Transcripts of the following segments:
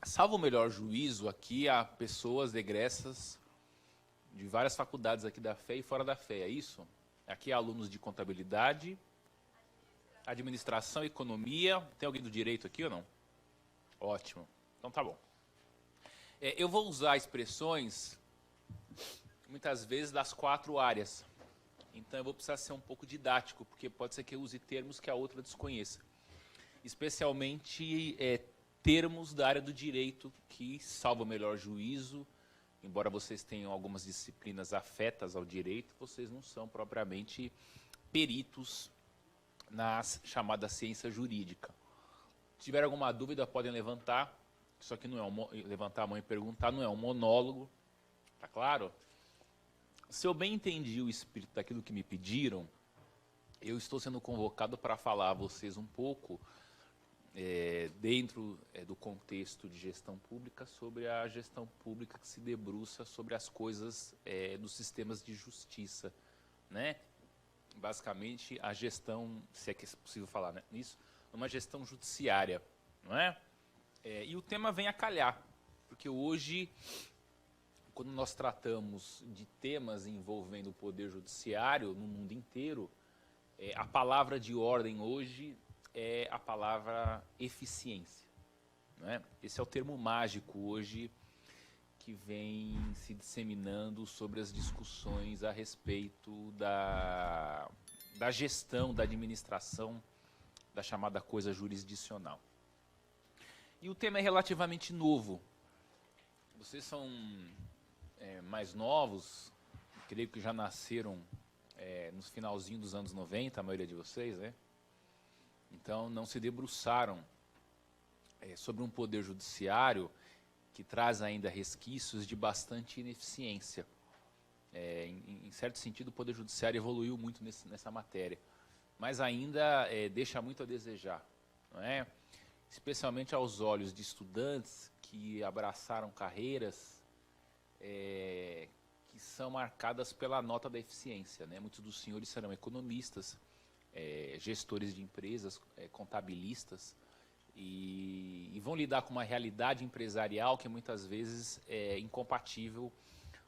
Salvo o melhor juízo, aqui há pessoas egressas de várias faculdades aqui da FE e fora da FE, é isso? Aqui há alunos de contabilidade, administração, economia. Tem alguém do direito aqui ou não? Ótimo. Então tá bom. Eu vou usar expressões, muitas vezes, das 4 áreas. Então eu vou precisar ser um pouco didático, porque pode ser que eu use termos que a outra desconheça. Especialmente termos da área do direito, que, salvo o melhor juízo, embora vocês tenham algumas disciplinas afetas ao direito, vocês não são propriamente peritos na chamada ciência jurídica. Se tiver alguma dúvida, podem levantar. Isso aqui não é levantar a mão e perguntar, não é um monólogo. Tá claro? Se eu bem entendi o espírito daquilo que me pediram, eu estou sendo convocado para falar a vocês um pouco, dentro do contexto de gestão pública, sobre a gestão pública que se debruça sobre as coisas dos sistemas de justiça, né? Basicamente, a gestão, se é que é possível falar, né, nisso, uma gestão judiciária, não é? E o tema vem a calhar, porque hoje, quando nós tratamos de temas envolvendo o poder judiciário no mundo inteiro, a palavra de ordem hoje é a palavra eficiência, não é? Esse é o termo mágico hoje que vem se disseminando sobre as discussões a respeito da gestão, da administração, da chamada coisa jurisdicional. E o tema é relativamente novo. Vocês são mais novos, creio que já nasceram no finalzinho dos anos 90, a maioria de vocês, né? Então, não se debruçaram sobre um poder judiciário que traz ainda resquícios de bastante ineficiência. Em certo sentido, o poder judiciário evoluiu muito nessa matéria, mas ainda deixa muito a desejar, não é? Especialmente aos olhos de estudantes que abraçaram carreiras que são marcadas pela nota da eficiência, né? Muitos dos senhores serão economistas, gestores de empresas, contabilistas, e vão lidar com uma realidade empresarial que muitas vezes é incompatível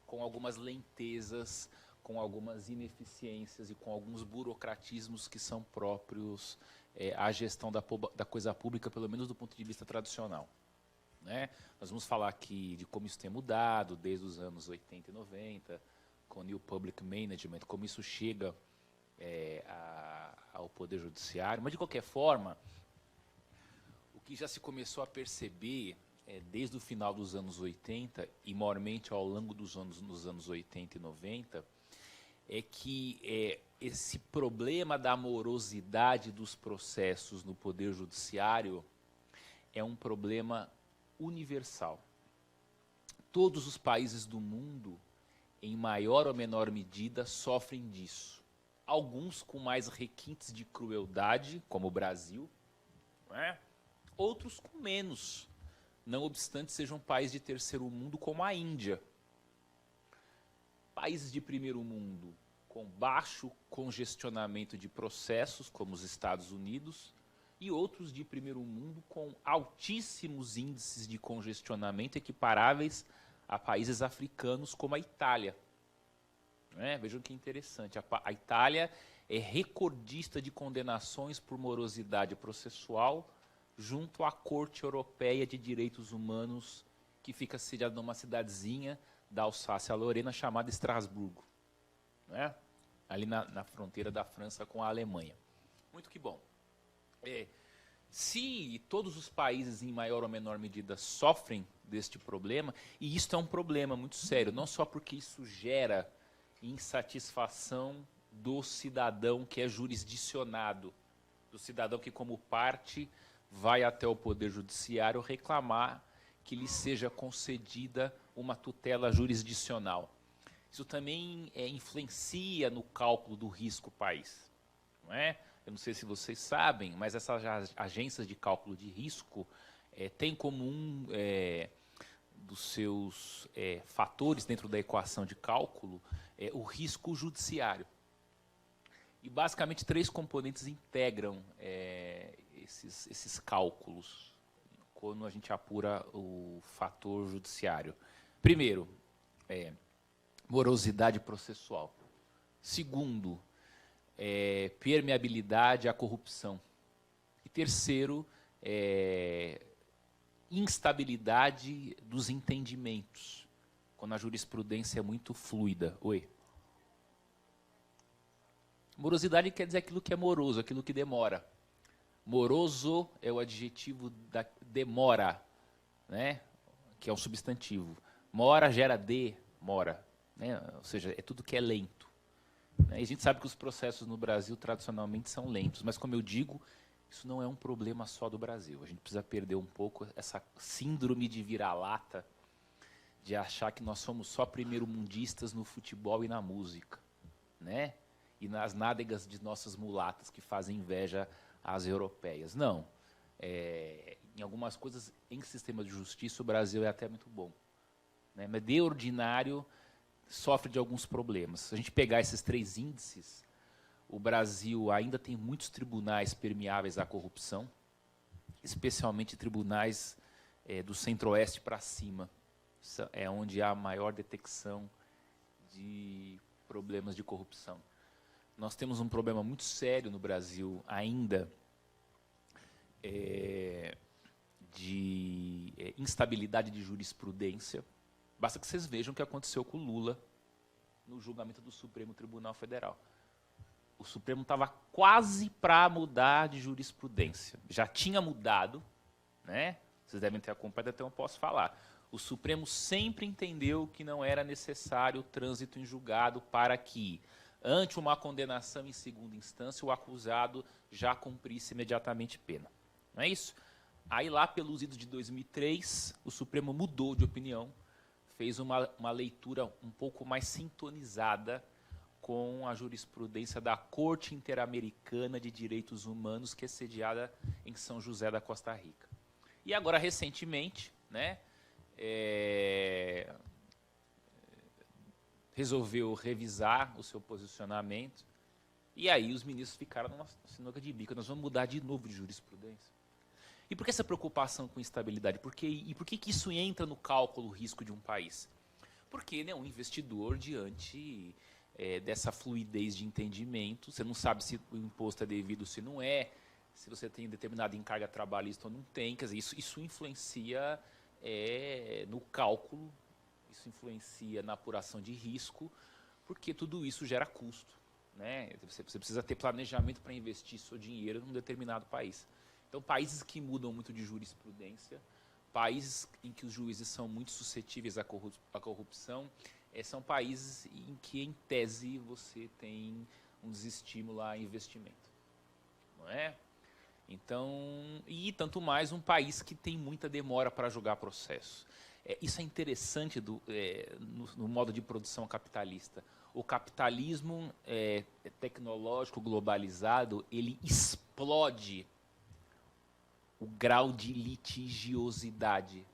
com algumas lentezas, com algumas ineficiências e com alguns burocratismos que são próprios à gestão da coisa pública, pelo menos do ponto de vista tradicional, né? Nós vamos falar aqui de como isso tem mudado desde os anos 80 e 90, com o New Public Management, como isso chega ao Poder Judiciário, mas de qualquer forma, o que já se começou a perceber desde o final dos anos 80 e maiormente ao longo nos anos 80 e 90, é que esse problema da morosidade dos processos no Poder Judiciário é um problema universal. Todos os países do mundo, em maior ou menor medida, sofrem disso. Alguns com mais requintes de crueldade, como o Brasil, não é? Outros com menos, não obstante sejam um país de terceiro mundo, como a Índia. Países de primeiro mundo com baixo congestionamento de processos, como os Estados Unidos, e outros de primeiro mundo com altíssimos índices de congestionamento equiparáveis a países africanos, como a Itália. Vejam que interessante, a Itália é recordista de condenações por morosidade processual junto à Corte Europeia de Direitos Humanos, que fica sediada numa cidadezinha da Alsácia-Lorena chamada Estrasburgo, ali na fronteira da França com a Alemanha. Muito que bom. Se todos os países, em maior ou menor medida, sofrem deste problema, e isto é um problema muito sério, não só porque isso gera insatisfação do cidadão que é jurisdicionado, do cidadão que, como parte, vai até o Poder Judiciário reclamar que lhe seja concedida uma tutela jurisdicional. Isso também influencia no cálculo do risco país, não é? Eu não sei se vocês sabem, mas essas agências de cálculo de risco têm como um dos seus fatores dentro da equação de cálculo o risco judiciário. E basicamente 3 componentes integram esses cálculos. quando a gente apura o fator judiciário. Primeiro, morosidade processual. Segundo, permeabilidade à corrupção. E terceiro, instabilidade dos entendimentos, quando a jurisprudência é muito fluida. Oi? Morosidade quer dizer aquilo que é moroso, aquilo que demora. Moroso é o adjetivo da demora, né? Que é um substantivo. Mora gera demora, né? Ou seja, é tudo que é lento. Né? E a gente sabe que os processos no Brasil tradicionalmente são lentos, mas como eu digo, isso não é um problema só do Brasil. A gente precisa perder um pouco essa síndrome de vira-lata, de achar que nós somos só primeiro-mundistas no futebol e na música, né? E nas nádegas de nossas mulatas que fazem inveja às europeias. Não. Em algumas coisas, em sistema de justiça, o Brasil é até muito bom. Né? Mas, de ordinário, sofre de alguns problemas. Se a gente pegar esses 3 índices, o Brasil ainda tem muitos tribunais permeáveis à corrupção, especialmente tribunais do centro-oeste para cima. É onde há a maior detecção de problemas de corrupção. Nós temos um problema muito sério no Brasil ainda de instabilidade de jurisprudência. Basta que vocês vejam o que aconteceu com o Lula no julgamento do Supremo Tribunal Federal. O Supremo estava quase para mudar de jurisprudência. Já tinha mudado, né? Vocês devem ter acompanhado, até eu posso falar. O Supremo sempre entendeu que não era necessário o trânsito em julgado para que, ante uma condenação em segunda instância, o acusado já cumprisse imediatamente pena. Não é isso? Aí, lá pelos idos de 2003, o Supremo mudou de opinião, fez uma leitura um pouco mais sintonizada com a jurisprudência da Corte Interamericana de Direitos Humanos, que é sediada em São José da Costa Rica. E agora, recentemente, né, resolveu revisar o seu posicionamento, e aí os ministros ficaram numa sinuca de bico. Nós vamos mudar de novo de jurisprudência. E por que essa preocupação com instabilidade? Por que isso entra no cálculo risco de um país? Porque ele é um investidor diante dessa fluidez de entendimento. Você não sabe se o imposto é devido ou se não é, se você tem determinada encarga trabalhista ou não tem. Quer dizer, isso influencia no cálculo, isso influencia na apuração de risco, porque tudo isso gera custo. Né? Você precisa ter planejamento para investir seu dinheiro num determinado país. Então, países que mudam muito de jurisprudência, países em que os juízes são muito suscetíveis à corrupção, são países em que, em tese, você tem um desestímulo a investimento. Não é? Então, e tanto mais um país que tem muita demora para julgar processo. Isso é interessante no modo de produção capitalista. O capitalismo tecnológico globalizado, ele explode o grau de litigiosidade.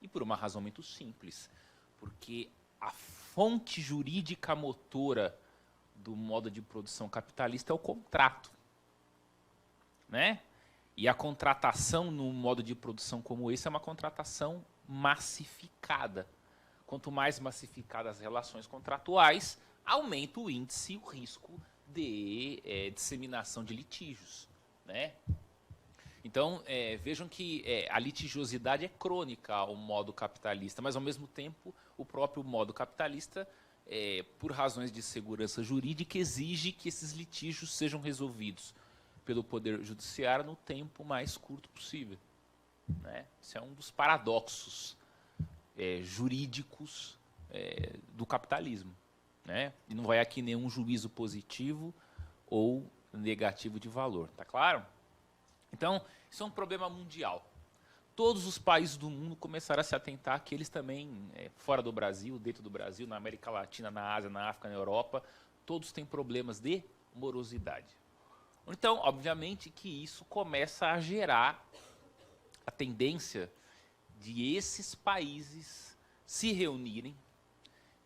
E por uma razão muito simples. Porque a fonte jurídica motora do modo de produção capitalista é o contrato. Né? E a contratação num modo de produção como esse é uma contratação massificada. Quanto mais massificadas as relações contratuais, aumenta o índice, o risco de disseminação de litígios. Né? Então, vejam que a litigiosidade é crônica ao modo capitalista, mas, ao mesmo tempo, o próprio modo capitalista, por razões de segurança jurídica, exige que esses litígios sejam resolvidos pelo Poder Judiciário no tempo mais curto possível. Né? Isso é um dos paradoxos jurídicos do capitalismo. Né? E não vai aqui nenhum juízo positivo ou negativo de valor. Tá claro? Então, isso é um problema mundial. Todos os países do mundo começaram a se atentar que eles também, fora do Brasil, dentro do Brasil, na América Latina, na Ásia, na África, na Europa, todos têm problemas de morosidade. Então, obviamente, que isso começa a gerar a tendência de esses países se reunirem,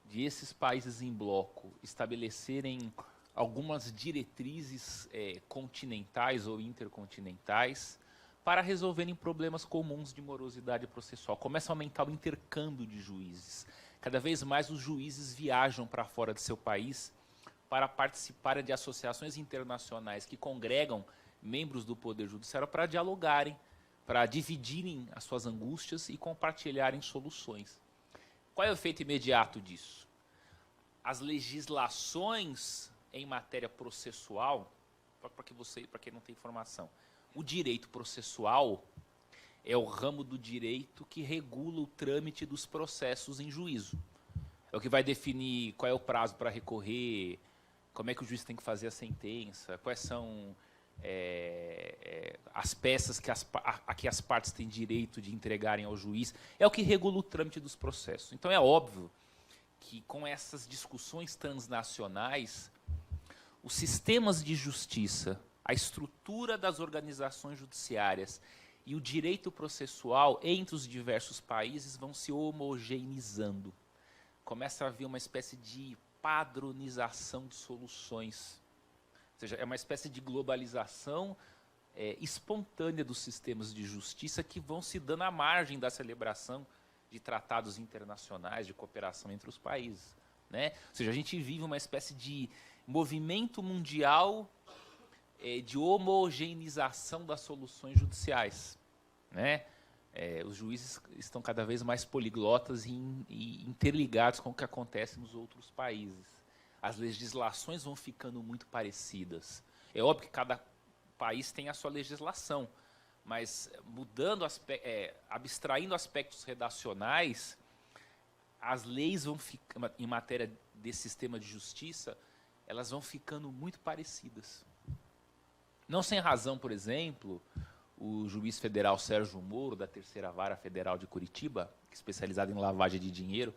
de esses países em bloco estabelecerem algumas diretrizes continentais ou intercontinentais para resolverem problemas comuns de morosidade processual. Começa a aumentar o intercâmbio de juízes. Cada vez mais os juízes viajam para fora de seu país para participarem de associações internacionais que congregam membros do Poder Judiciário para dialogarem, para dividirem as suas angústias e compartilharem soluções. Qual é o efeito imediato disso? As legislações em matéria processual, para quem não tem informação, o direito processual é o ramo do direito que regula o trâmite dos processos em juízo. É o que vai definir qual é o prazo para recorrer, como é que o juiz tem que fazer a sentença, quais são as peças a que as partes têm direito de entregarem ao juiz. É o que regula o trâmite dos processos. Então é óbvio que com essas discussões transnacionais, os sistemas de justiça, a estrutura das organizações judiciárias e o direito processual entre os diversos países vão se homogeneizando. Começa a haver uma espécie de padronização de soluções. Ou seja, é uma espécie de globalização espontânea dos sistemas de justiça que vão se dando à margem da celebração de tratados internacionais de cooperação entre os países, né? Ou seja, a gente vive uma espécie de movimento mundial de homogeneização das soluções judiciais, né? Os juízes estão cada vez mais poliglotas e interligados com o que acontece nos outros países. As legislações vão ficando muito parecidas. É óbvio que cada país tem a sua legislação, mas abstraindo aspectos redacionais, as leis vão ficar, em matéria desse sistema de justiça, elas vão ficando muito parecidas. Não sem razão, por exemplo, o juiz federal Sérgio Moro, da Terceira Vara Federal de Curitiba, especializado em lavagem de dinheiro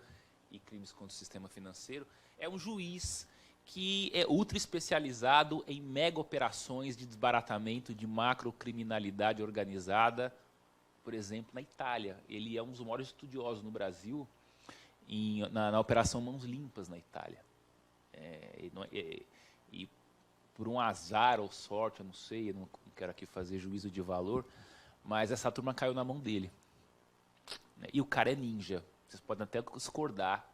e crimes contra o sistema financeiro, é um juiz que é ultra especializado em mega operações de desbaratamento de macrocriminalidade organizada, por exemplo, na Itália. Ele é um dos maiores estudiosos no Brasil na Operação Mãos Limpas na Itália. E por um azar ou sorte, eu não sei, eu não quero aqui fazer juízo de valor, mas essa turma caiu na mão dele. E o cara é ninja. Vocês podem até discordar.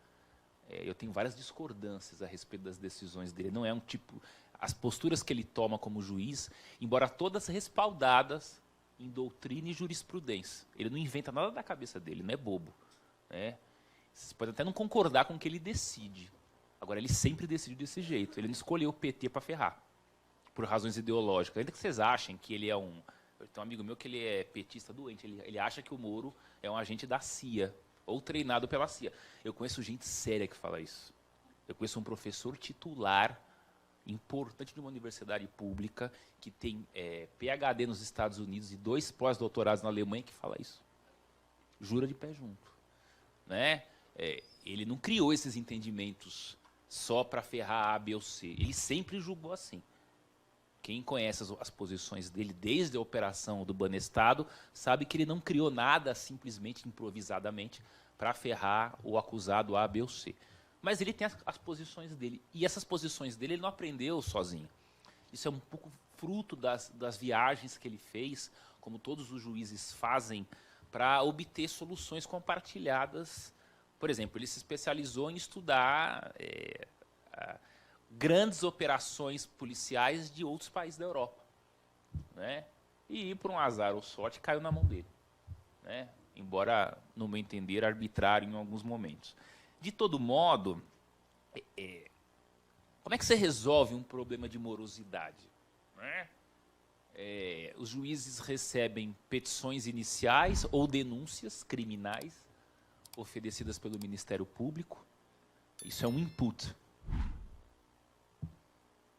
Eu tenho várias discordâncias a respeito das decisões dele. Não é um tipo... As posturas que ele toma como juiz, embora todas respaldadas em doutrina e jurisprudência. Ele não inventa nada da cabeça dele, não é bobo, né? Vocês podem até não concordar com o que ele decide. Agora, ele sempre decidiu desse jeito. Ele não escolheu o PT para ferrar, por razões ideológicas. Ainda que vocês achem que ele é um... Eu tenho um amigo meu que ele é petista doente. Ele acha que o Moro é um agente da CIA, ou treinado pela CIA. Eu conheço gente séria que fala isso. Eu conheço um professor titular importante de uma universidade pública que tem PhD nos Estados Unidos e 2 pós-doutorados na Alemanha que fala isso. Jura de pé junto, né? Ele não criou esses entendimentos só para ferrar A, B ou C. Ele sempre julgou assim. Quem conhece as posições dele desde a operação do Banestado sabe que ele não criou nada simplesmente improvisadamente para ferrar o acusado A, B ou C. Mas ele tem as posições dele. E essas posições dele ele não aprendeu sozinho. Isso é um pouco fruto das viagens que ele fez, como todos os juízes fazem, para obter soluções compartilhadas. Por exemplo, ele se especializou em estudar grandes operações policiais de outros países da Europa, né? E, por um azar ou sorte, caiu na mão dele, né? Embora, no meu entender, arbitrário em alguns momentos. De todo modo, como é que você resolve um problema de morosidade, né? Os juízes recebem petições iniciais ou denúncias criminais oferecidas pelo Ministério Público. Isso é um input.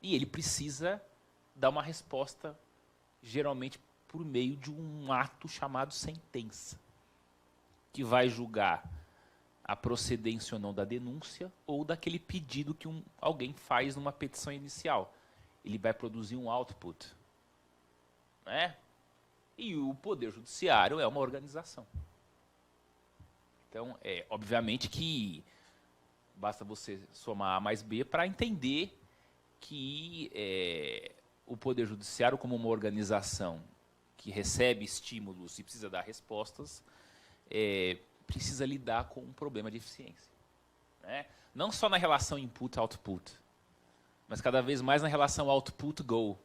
E ele precisa dar uma resposta, geralmente por meio de um ato chamado sentença, que vai julgar a procedência ou não da denúncia ou daquele pedido que alguém faz numa petição inicial. Ele vai produzir um output, né? E o Poder Judiciário é uma organização. Então, obviamente que basta você somar A mais B para entender que o Poder Judiciário, como uma organização que recebe estímulos e precisa dar respostas, precisa lidar com um problema de eficiência, né? Não só na relação input-output, mas cada vez mais na relação output-goal,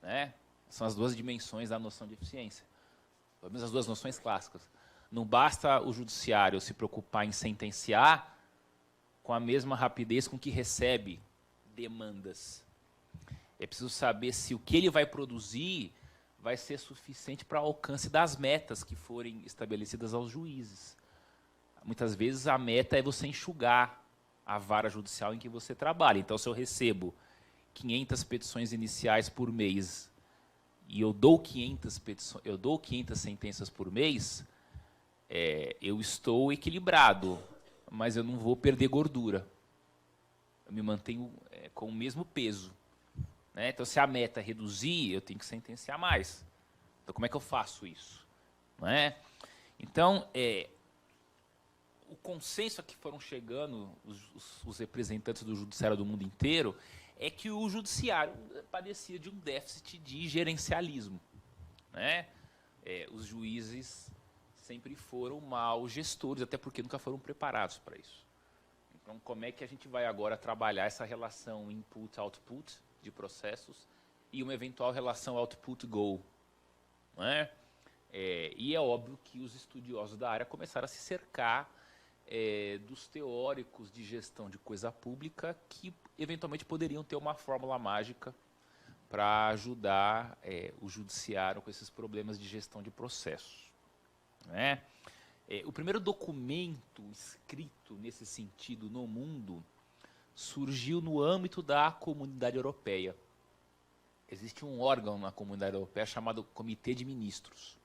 né? São as duas dimensões da noção de eficiência, pelo menos as duas noções clássicas. Não basta o judiciário se preocupar em sentenciar com a mesma rapidez com que recebe demandas. É preciso saber se o que ele vai produzir vai ser suficiente para o alcance das metas que forem estabelecidas aos juízes. Muitas vezes a meta é você enxugar a vara judicial em que você trabalha. Então, se eu recebo 500 petições iniciais por mês e eu dou 500 sentenças por mês, eu estou equilibrado, mas eu não vou perder gordura. Eu me mantenho com o mesmo peso, né? Então, se a meta é reduzir, eu tenho que sentenciar mais. Então, como é que eu faço isso? Não é? Então, o consenso a que foram chegando os representantes do judiciário do mundo inteiro é que o judiciário padecia de um déficit de gerencialismo, né? Os juízes sempre foram maus gestores, até porque nunca foram preparados para isso. Então, como é que a gente vai agora trabalhar essa relação input-output de processos e uma eventual relação output-goal, não é? E é óbvio que os estudiosos da área começaram a se cercar dos teóricos de gestão de coisa pública que eventualmente poderiam ter uma fórmula mágica para ajudar o judiciário com esses problemas de gestão de processos, né? O primeiro documento escrito nesse sentido no mundo surgiu no âmbito da Comunidade Europeia. Existe um órgão na Comunidade Europeia chamado Comitê de Ministros.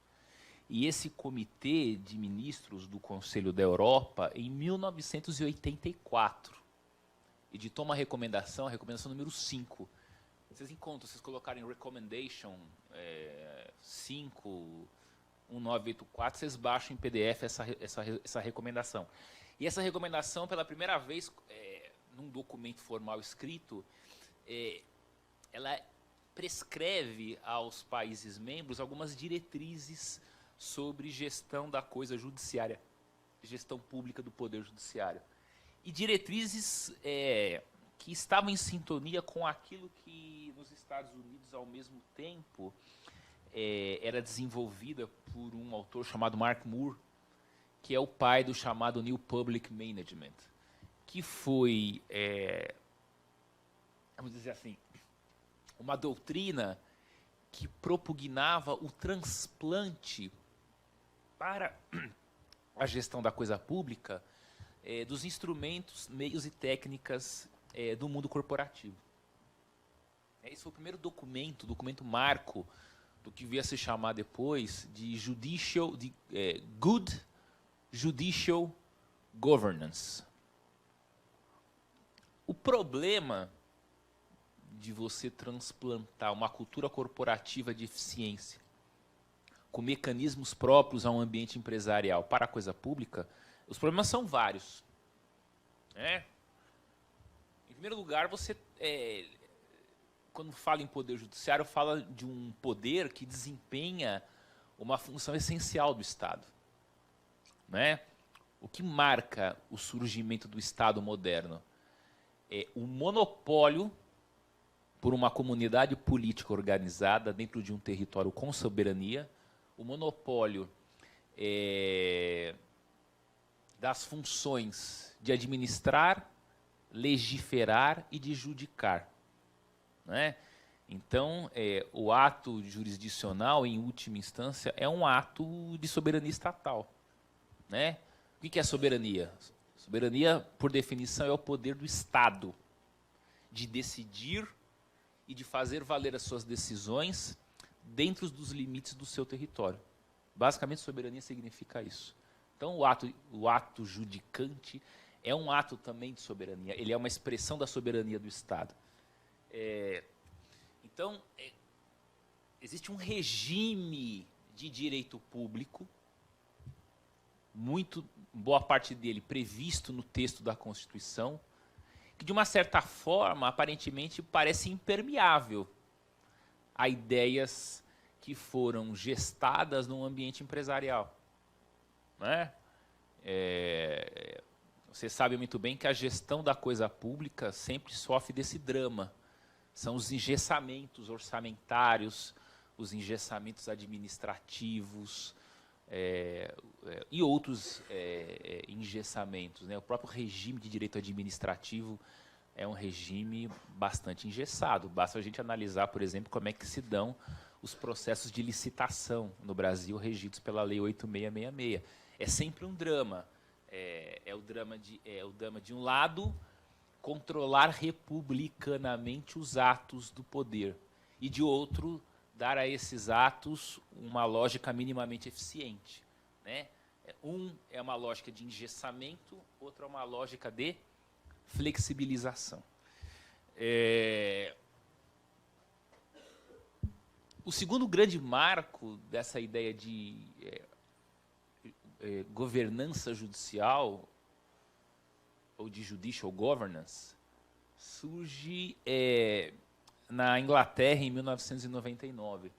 E esse Comitê de Ministros do Conselho da Europa, em 1984, editou uma recomendação, a recomendação número 5. Vocês encontram, vocês colocarem Recommendation 5, 1984, vocês baixam em PDF essa recomendação. E essa recomendação, pela primeira vez, num documento formal escrito, ela prescreve aos países membros algumas diretrizes sobre gestão da coisa judiciária, gestão pública do poder judiciário. E diretrizes que estavam em sintonia com aquilo que nos Estados Unidos, ao mesmo tempo, era desenvolvida por um autor chamado Mark Moore, que é o pai do chamado New Public Management, que foi, vamos dizer assim, uma doutrina que propugnava o transplante para a gestão da coisa pública dos instrumentos, meios e técnicas do mundo corporativo. Esse foi o primeiro documento marco do que veio a se chamar depois de Good Judicial Governance. O problema de você transplantar uma cultura corporativa de eficiência com mecanismos próprios a um ambiente empresarial para a coisa pública, os problemas são vários, né? Em primeiro lugar, você, quando fala em poder judiciário, fala de um poder que desempenha uma função essencial do Estado, né? O que marca o surgimento do Estado moderno é o monopólio por uma comunidade política organizada dentro de um território com soberania, o monopólio das funções de administrar, legiferar e de judicar, né? Então, o ato jurisdicional, em última instância, é um ato de soberania estatal, né? O que é soberania? Soberania, por definição, é o poder do Estado de decidir e de fazer valer as suas decisões dentro dos limites do seu território. Basicamente, soberania significa isso. Então, o ato judicante é um ato também de soberania. Ele é uma expressão da soberania do Estado. Então, existe um regime de direito público, muito boa parte dele previsto no texto da Constituição, que, de uma certa forma, aparentemente parece impermeável a ideias que foram gestadas num ambiente empresarial, né? Você sabe muito bem que a gestão da coisa pública sempre sofre desse drama. São os engessamentos orçamentários, os engessamentos administrativos e outros engessamentos, né? O próprio regime de direito administrativo é um regime bastante engessado. Basta a gente analisar, por exemplo, como é que se dão os processos de licitação no Brasil regidos pela Lei 8666. É sempre um drama. É o drama de um lado, controlar republicanamente os atos do poder, e de outro, dar a esses atos uma lógica minimamente eficiente, né? Um é uma lógica de engessamento, outro é uma lógica de flexibilização. O segundo grande marco dessa ideia de governança judicial, ou de judicial governance, surge na Inglaterra em 1999.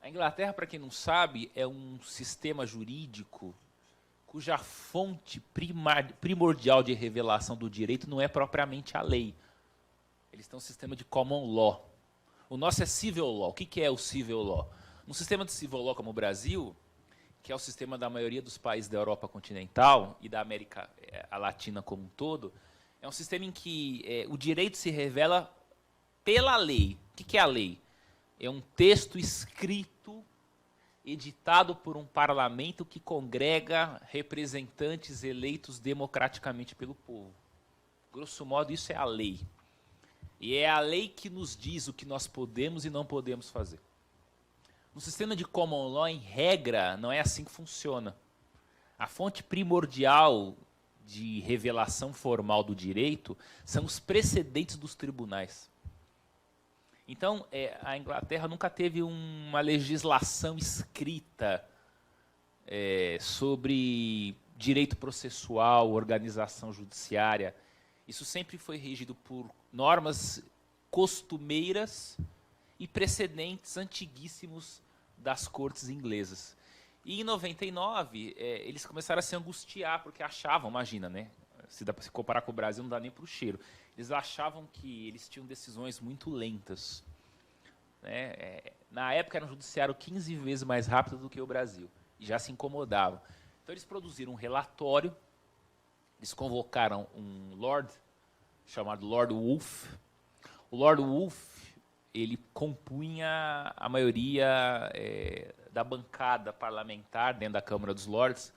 A Inglaterra, para quem não sabe, é um sistema jurídico cuja fonte primordial de revelação do direito não é propriamente a lei. Eles têm um sistema de common law. O nosso é civil law. O que é o civil law? Um sistema de civil law como o Brasil, que é o sistema da maioria dos países da Europa continental e da América Latina como um todo, é um sistema em que o direito se revela pela lei. O que é a lei? É um texto escrito, editado por um parlamento que congrega representantes eleitos democraticamente pelo povo. Grosso modo, isso é a lei. E é a lei que nos diz o que nós podemos e não podemos fazer. No sistema de common law, em regra, não é assim que funciona. A fonte primordial de revelação formal do direito são os precedentes dos tribunais. Então, a Inglaterra nunca teve uma legislação escrita sobre direito processual, organização judiciária. Isso sempre foi regido por normas costumeiras e precedentes antiguíssimos das cortes inglesas. E em 99, eles começaram a se angustiar, porque achavam, imagina, né? Se dá para se comparar com o Brasil, não dá nem para o cheiro. Eles achavam que eles tinham decisões muito lentas, né? Na época era um judiciário 15 vezes mais rápido do que o Brasil, e já se incomodavam. Então eles produziram um relatório, eles convocaram um lord, chamado Lord Woolf. O Lord Woolf, ele compunha a maioria da bancada parlamentar dentro da Câmara dos Lordes,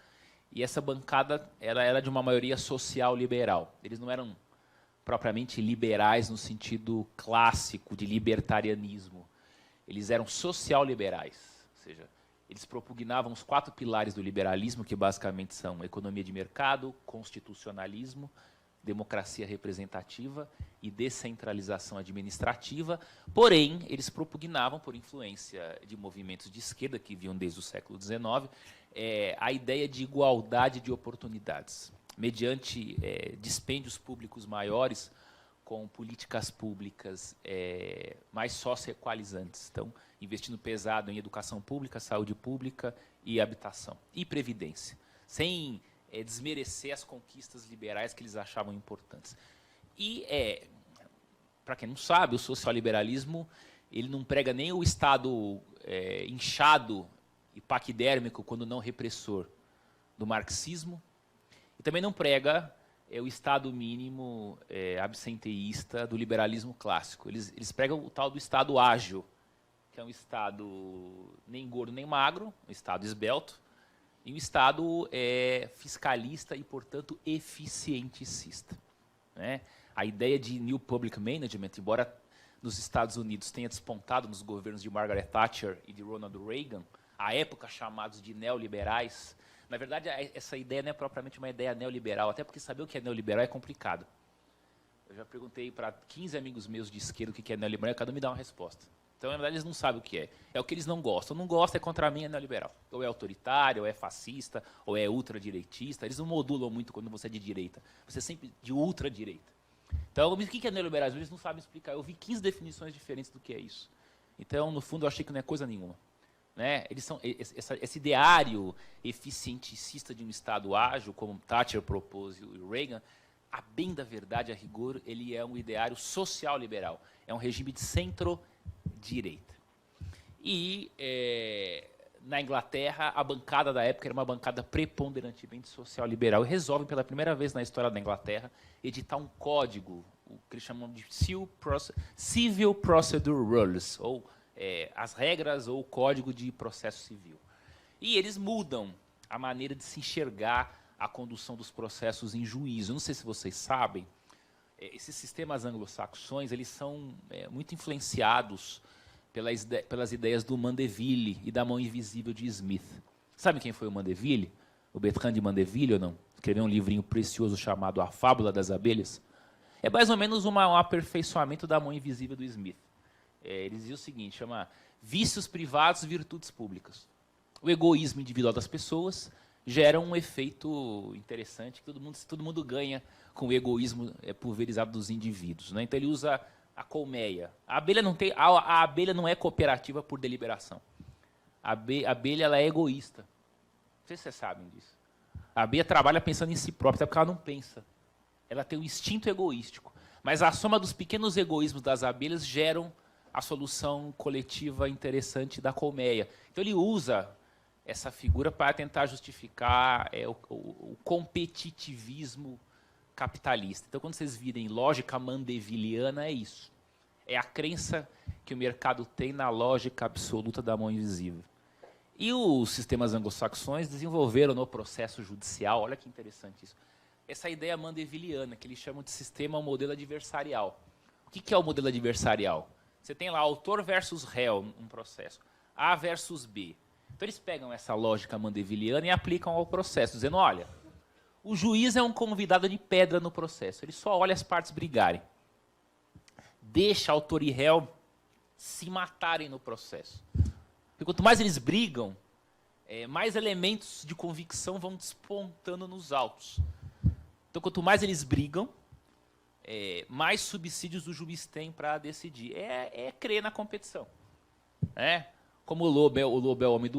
e essa bancada era de uma maioria social liberal. Eles não eram propriamente liberais no sentido clássico de libertarianismo. Eles eram social-liberais, ou seja, eles propugnavam os 4 pilares do liberalismo, que basicamente são economia de mercado, constitucionalismo, democracia representativa e descentralização administrativa. Porém, eles propugnavam, por influência de movimentos de esquerda que vinham desde o século XIX, a ideia de igualdade de oportunidades, mediante dispêndios públicos maiores, com políticas públicas mais socioequalizantes. Então, investindo pesado em educação pública, saúde pública e habitação. E previdência. Sem desmerecer as conquistas liberais que eles achavam importantes. E, para quem não sabe, o socioliberalismo ele não prega nem o Estado inchado e paquidérmico, quando não repressor, do marxismo, e também não prega o Estado mínimo absenteísta do liberalismo clássico. Eles pregam o tal do Estado ágil, que é um Estado nem gordo nem magro, um Estado esbelto, e um Estado fiscalista e, portanto, eficienticista, né? A ideia de New Public Management, embora nos Estados Unidos tenha despontado nos governos de Margaret Thatcher e de Ronald Reagan, à época chamados de neoliberais, na verdade, essa ideia não é propriamente uma ideia neoliberal, até porque saber o que é neoliberal é complicado. Eu já perguntei para 15 amigos meus de esquerda o que é neoliberal, e cada um me dá uma resposta. Então, na verdade, eles não sabem o que é. É o que eles não gostam. Não gosta, contra mim, é neoliberal. Ou é autoritário, ou é fascista, ou é ultradireitista. Eles não modulam muito quando você é de direita. Você é sempre de ultradireita. Então, o que é neoliberalismo? Eles não sabem explicar. Eu vi 15 definições diferentes do que é isso. Então, no fundo, eu achei que não é coisa nenhuma. Né? Eles são esse ideário eficienticista de um Estado ágil, como Thatcher propôs e o Reagan, a bem da verdade, a rigor, ele é um ideário social-liberal. É um regime de centro-direita. E, na Inglaterra, a bancada da época era uma bancada preponderantemente social-liberal. E resolvem, pela primeira vez na história da Inglaterra, editar um código, o que eles chamam de Civil Procedure Rules, ou as regras ou o código de processo civil. E eles mudam a maneira de se enxergar a condução dos processos em juízo. Não sei se vocês sabem, esses sistemas anglo-saxões eles são muito influenciados pelas ideias do Mandeville e da mão invisível de Smith. Sabe quem foi o Mandeville? O Bertrand de Mandeville ou não? Escreveu um livrinho precioso chamado A Fábula das Abelhas. É mais ou menos um aperfeiçoamento da mão invisível do Smith. Ele dizia o seguinte, chama vícios privados, virtudes públicas. O egoísmo individual das pessoas gera um efeito interessante, que todo mundo ganha com o egoísmo pulverizado dos indivíduos. Né? Então ele usa a colmeia. A abelha não é cooperativa por deliberação. A abelha ela é egoísta. Não sei se vocês sabem disso. A abelha trabalha pensando em si própria, até porque ela não pensa. Ela tem um instinto egoístico. Mas a soma dos pequenos egoísmos das abelhas geram a solução coletiva interessante da colmeia. Então ele usa essa figura para tentar justificar o competitivismo capitalista. Então, quando vocês virem lógica mandevilliana, é isso. É a crença que o mercado tem na lógica absoluta da mão invisível. E os sistemas anglo-saxões desenvolveram no processo judicial, olha que interessante isso, essa ideia mandevilliana, que eles chamam de sistema modelo adversarial. O que é o modelo adversarial? Você tem lá autor versus réu, um processo. A versus B. Então, eles pegam essa lógica mandevilliana e aplicam ao processo, dizendo, olha, o juiz é um convidado de pedra no processo. Ele só olha as partes brigarem. Deixa autor e réu se matarem no processo. Porque quanto mais eles brigam, mais elementos de convicção vão despontando nos autos. Então, quanto mais eles brigam, mais subsídios o juiz tem para decidir. Crer na competição. Como o lobo é homem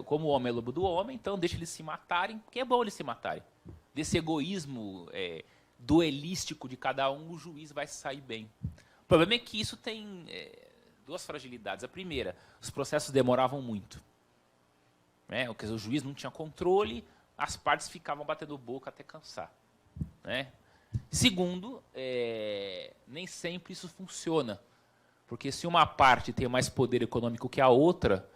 como o homem é lobo do homem, então deixa eles se matarem, porque é bom eles se matarem. Desse egoísmo duelístico de cada um, o juiz vai sair bem. O problema é que isso tem duas fragilidades. A primeira, os processos demoravam muito. O juiz não tinha controle, as partes ficavam batendo boca até cansar. Segundo, nem sempre isso funciona. Porque se uma parte tem mais poder econômico que a outra,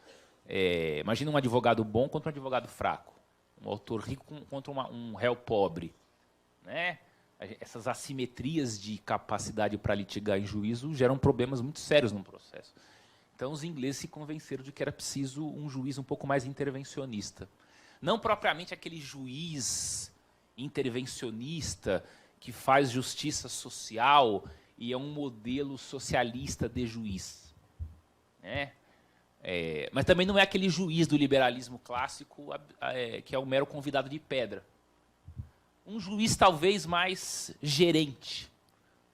imagina um advogado bom contra um advogado fraco, um autor rico contra um réu pobre. Essas assimetrias de capacidade para litigar em juízo geram problemas muito sérios no processo. Então, os ingleses se convenceram de que era preciso um juiz um pouco mais intervencionista. Não propriamente aquele juiz intervencionista que faz justiça social e é um modelo socialista de juiz. Mas também não é aquele juiz do liberalismo clássico que é um mero convidado de pedra. Um juiz talvez mais gerente,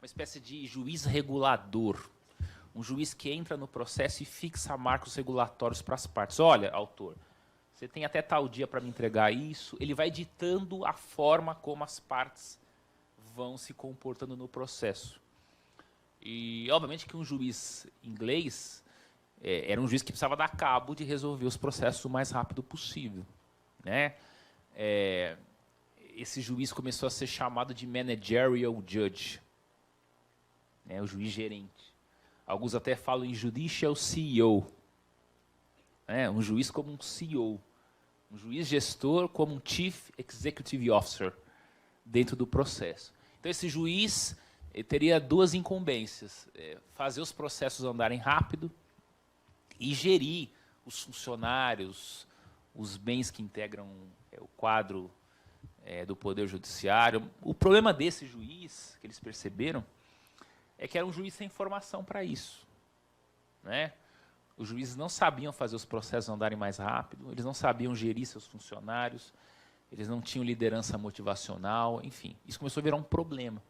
uma espécie de juiz regulador. Um juiz que entra no processo e fixa marcos regulatórios para as partes. Olha, autor, você tem até tal dia para me entregar isso. Ele vai ditando a forma como as partes vão se comportando no processo. E, obviamente, que um juiz inglês era um juiz que precisava dar cabo de resolver os processos o mais rápido possível. Esse juiz começou a ser chamado de managerial judge, o juiz gerente. Alguns até falam em judicial CEO. Um juiz como um CEO. Um juiz gestor como um chief executive officer dentro do processo. Então, esse juiz teria duas incumbências. Fazer os processos andarem rápido e gerir os funcionários, os bens que integram o quadro do Poder Judiciário. O problema desse juiz, que eles perceberam, é que era um juiz sem formação para isso. Os juízes não sabiam fazer os processos andarem mais rápido, eles não sabiam gerir seus funcionários, eles não tinham liderança motivacional, enfim. Isso começou a virar um problema.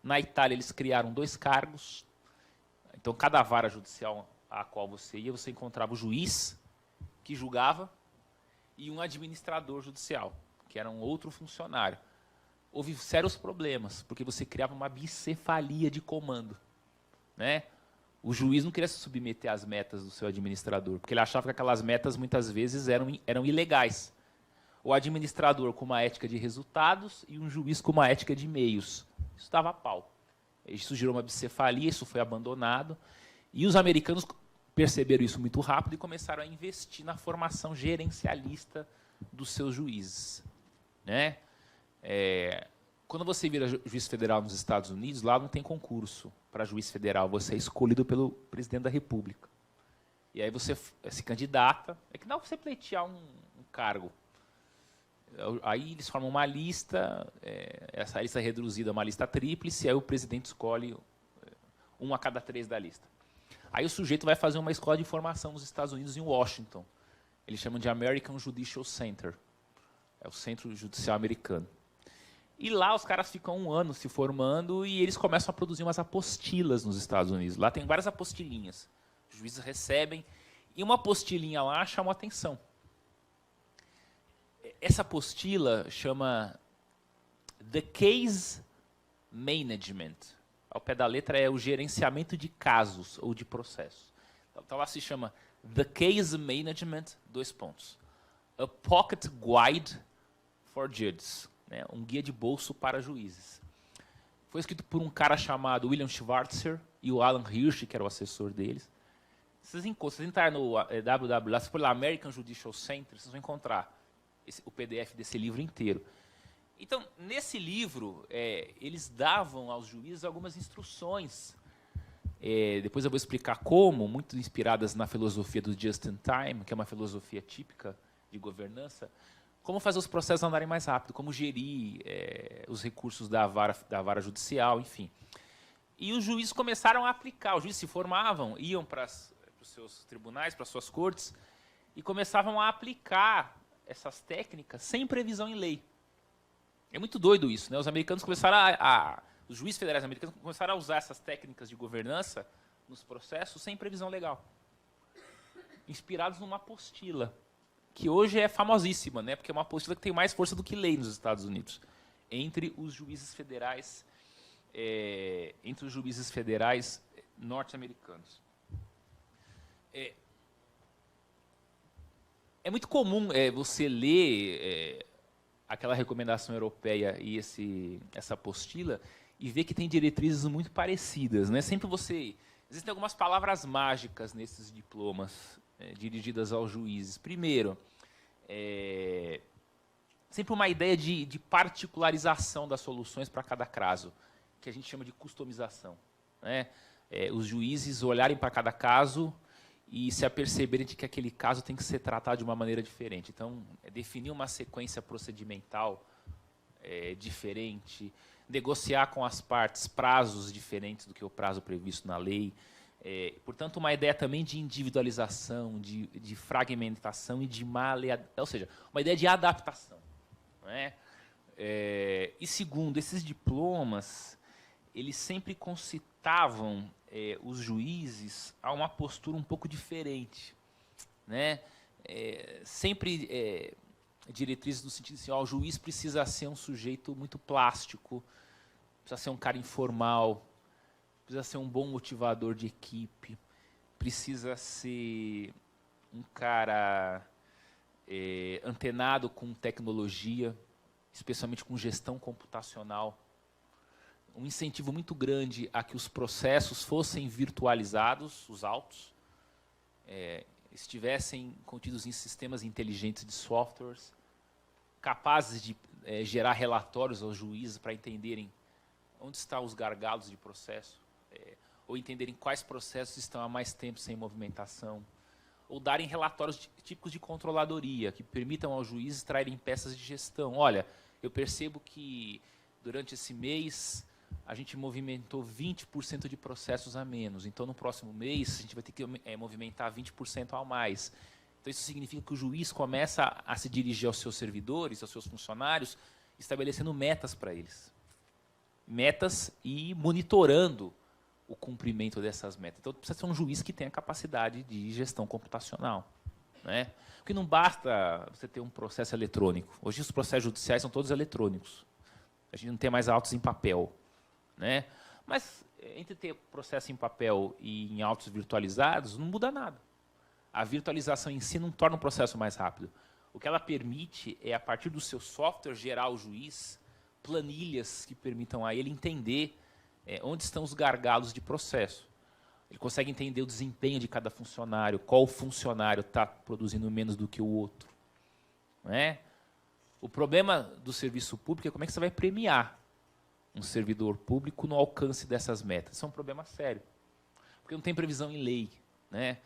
Na Itália, eles criaram 2 cargos. Então, cada vara judicial a qual você ia, você encontrava o juiz, que julgava, e um administrador judicial, que era um outro funcionário. Houve sérios problemas, porque você criava uma bicefalia de comando, né? O juiz não queria se submeter às metas do seu administrador, porque ele achava que aquelas metas, muitas vezes, eram ilegais. O administrador com uma ética de resultados e um juiz com uma ética de meios. Isso dava pau. Isso gerou uma bicefalia, isso foi abandonado. E os americanos perceberam isso muito rápido e começaram a investir na formação gerencialista dos seus juízes, né? Quando você vira juiz federal nos Estados Unidos, lá não tem concurso para juiz federal, você é escolhido pelo presidente da República. E aí você se candidata, é que dá para você pleitear um cargo. Aí eles formam uma lista, essa lista é reduzida a uma lista tríplice, aí o presidente escolhe um a cada 3 da lista. Aí o sujeito vai fazer uma escola de formação nos Estados Unidos, em Washington. Eles chamam de American Judicial Center. É o Centro Judicial Americano. E lá os caras ficam 1 ano se formando e eles começam a produzir umas apostilas nos Estados Unidos. Lá tem várias apostilinhas. Os juízes recebem. E uma apostilinha lá chamou a atenção. Essa apostila chama The Case Management. Ao pé da letra é o gerenciamento de casos ou de processos. Então lá se chama The Case Management, 2 pontos. A Pocket Guide for Judges, né? Um guia de bolso para juízes. Foi escrito por um cara chamado William Schwartzer e o Alan Hirsch, que era o assessor deles. Vocês entrarem no www, se for lá American Judicial Center, vocês vão encontrar o PDF desse livro inteiro. Então, nesse livro, eles davam aos juízes algumas instruções. Depois eu vou explicar como, muito inspiradas na filosofia do Just in Time, que é uma filosofia típica de governança, como fazer os processos andarem mais rápido, como gerir os recursos da vara judicial, enfim. E os juízes começaram a aplicar. Os juízes se formavam, iam para os seus tribunais, para as suas cortes, e começavam a aplicar essas técnicas sem previsão em lei. É muito doido isso, né? Os americanos começaram os juízes federais americanos começaram a usar essas técnicas de governança nos processos sem previsão legal, inspirados numa apostila, que hoje é famosíssima, né? Porque é uma apostila que tem mais força do que lei nos Estados Unidos, entre os juízes federais, norte-americanos. É muito comum você ler aquela recomendação europeia e essa apostila e ver que tem diretrizes muito parecidas, né? Existem algumas palavras mágicas nesses diplomas dirigidas aos juízes. Primeiro, sempre uma ideia de particularização das soluções para cada caso, que a gente chama de customização, né? Os juízes olharem para cada caso e se aperceberem de que aquele caso tem que ser tratado de uma maneira diferente. Então, definir uma sequência procedimental diferente, negociar com as partes prazos diferentes do que o prazo previsto na lei. Portanto, uma ideia também de individualização, de fragmentação e de ou seja, uma ideia de adaptação, né? E segundo, esses diplomas, eles sempre concitavam os juízes a uma postura um pouco diferente, né? Sempre diretrizes no sentido assim, o juiz precisa ser um sujeito muito plástico, precisa ser um cara informal, precisa ser um bom motivador de equipe, precisa ser um cara antenado com tecnologia, especialmente com gestão computacional. Um incentivo muito grande a que os processos fossem virtualizados, os autos, estivessem contidos em sistemas inteligentes de softwares, capazes de gerar relatórios aos juízes para entenderem onde estão os gargalos de processo, ou entenderem quais processos estão há mais tempo sem movimentação, ou darem relatórios típicos de controladoria, que permitam aos juízes extraírem peças de gestão. Olha, eu percebo que durante esse mês a gente movimentou 20% de processos a menos. Então, no próximo mês, a gente vai ter que movimentar 20% a mais. Então, isso significa que o juiz começa a se dirigir aos seus servidores, aos seus funcionários, estabelecendo metas para eles. Metas e monitorando o cumprimento dessas metas. Então, precisa ser um juiz que tenha capacidade de gestão computacional, né? Porque não basta você ter um processo eletrônico. Hoje, os processos judiciais são todos eletrônicos. A gente não tem mais autos em papel, né? Mas, entre ter processo em papel e em autos virtualizados, não muda nada. A virtualização em si não torna o processo mais rápido. O que ela permite é, a partir do seu software, gerar ao juiz planilhas que permitam a ele entender onde estão os gargalos de processo. Ele consegue entender o desempenho de cada funcionário, qual funcionário está produzindo menos do que o outro, né? O problema do serviço público é como é que você vai premiar um servidor público no alcance dessas metas. Isso é um problema sério, porque não tem previsão em lei, né?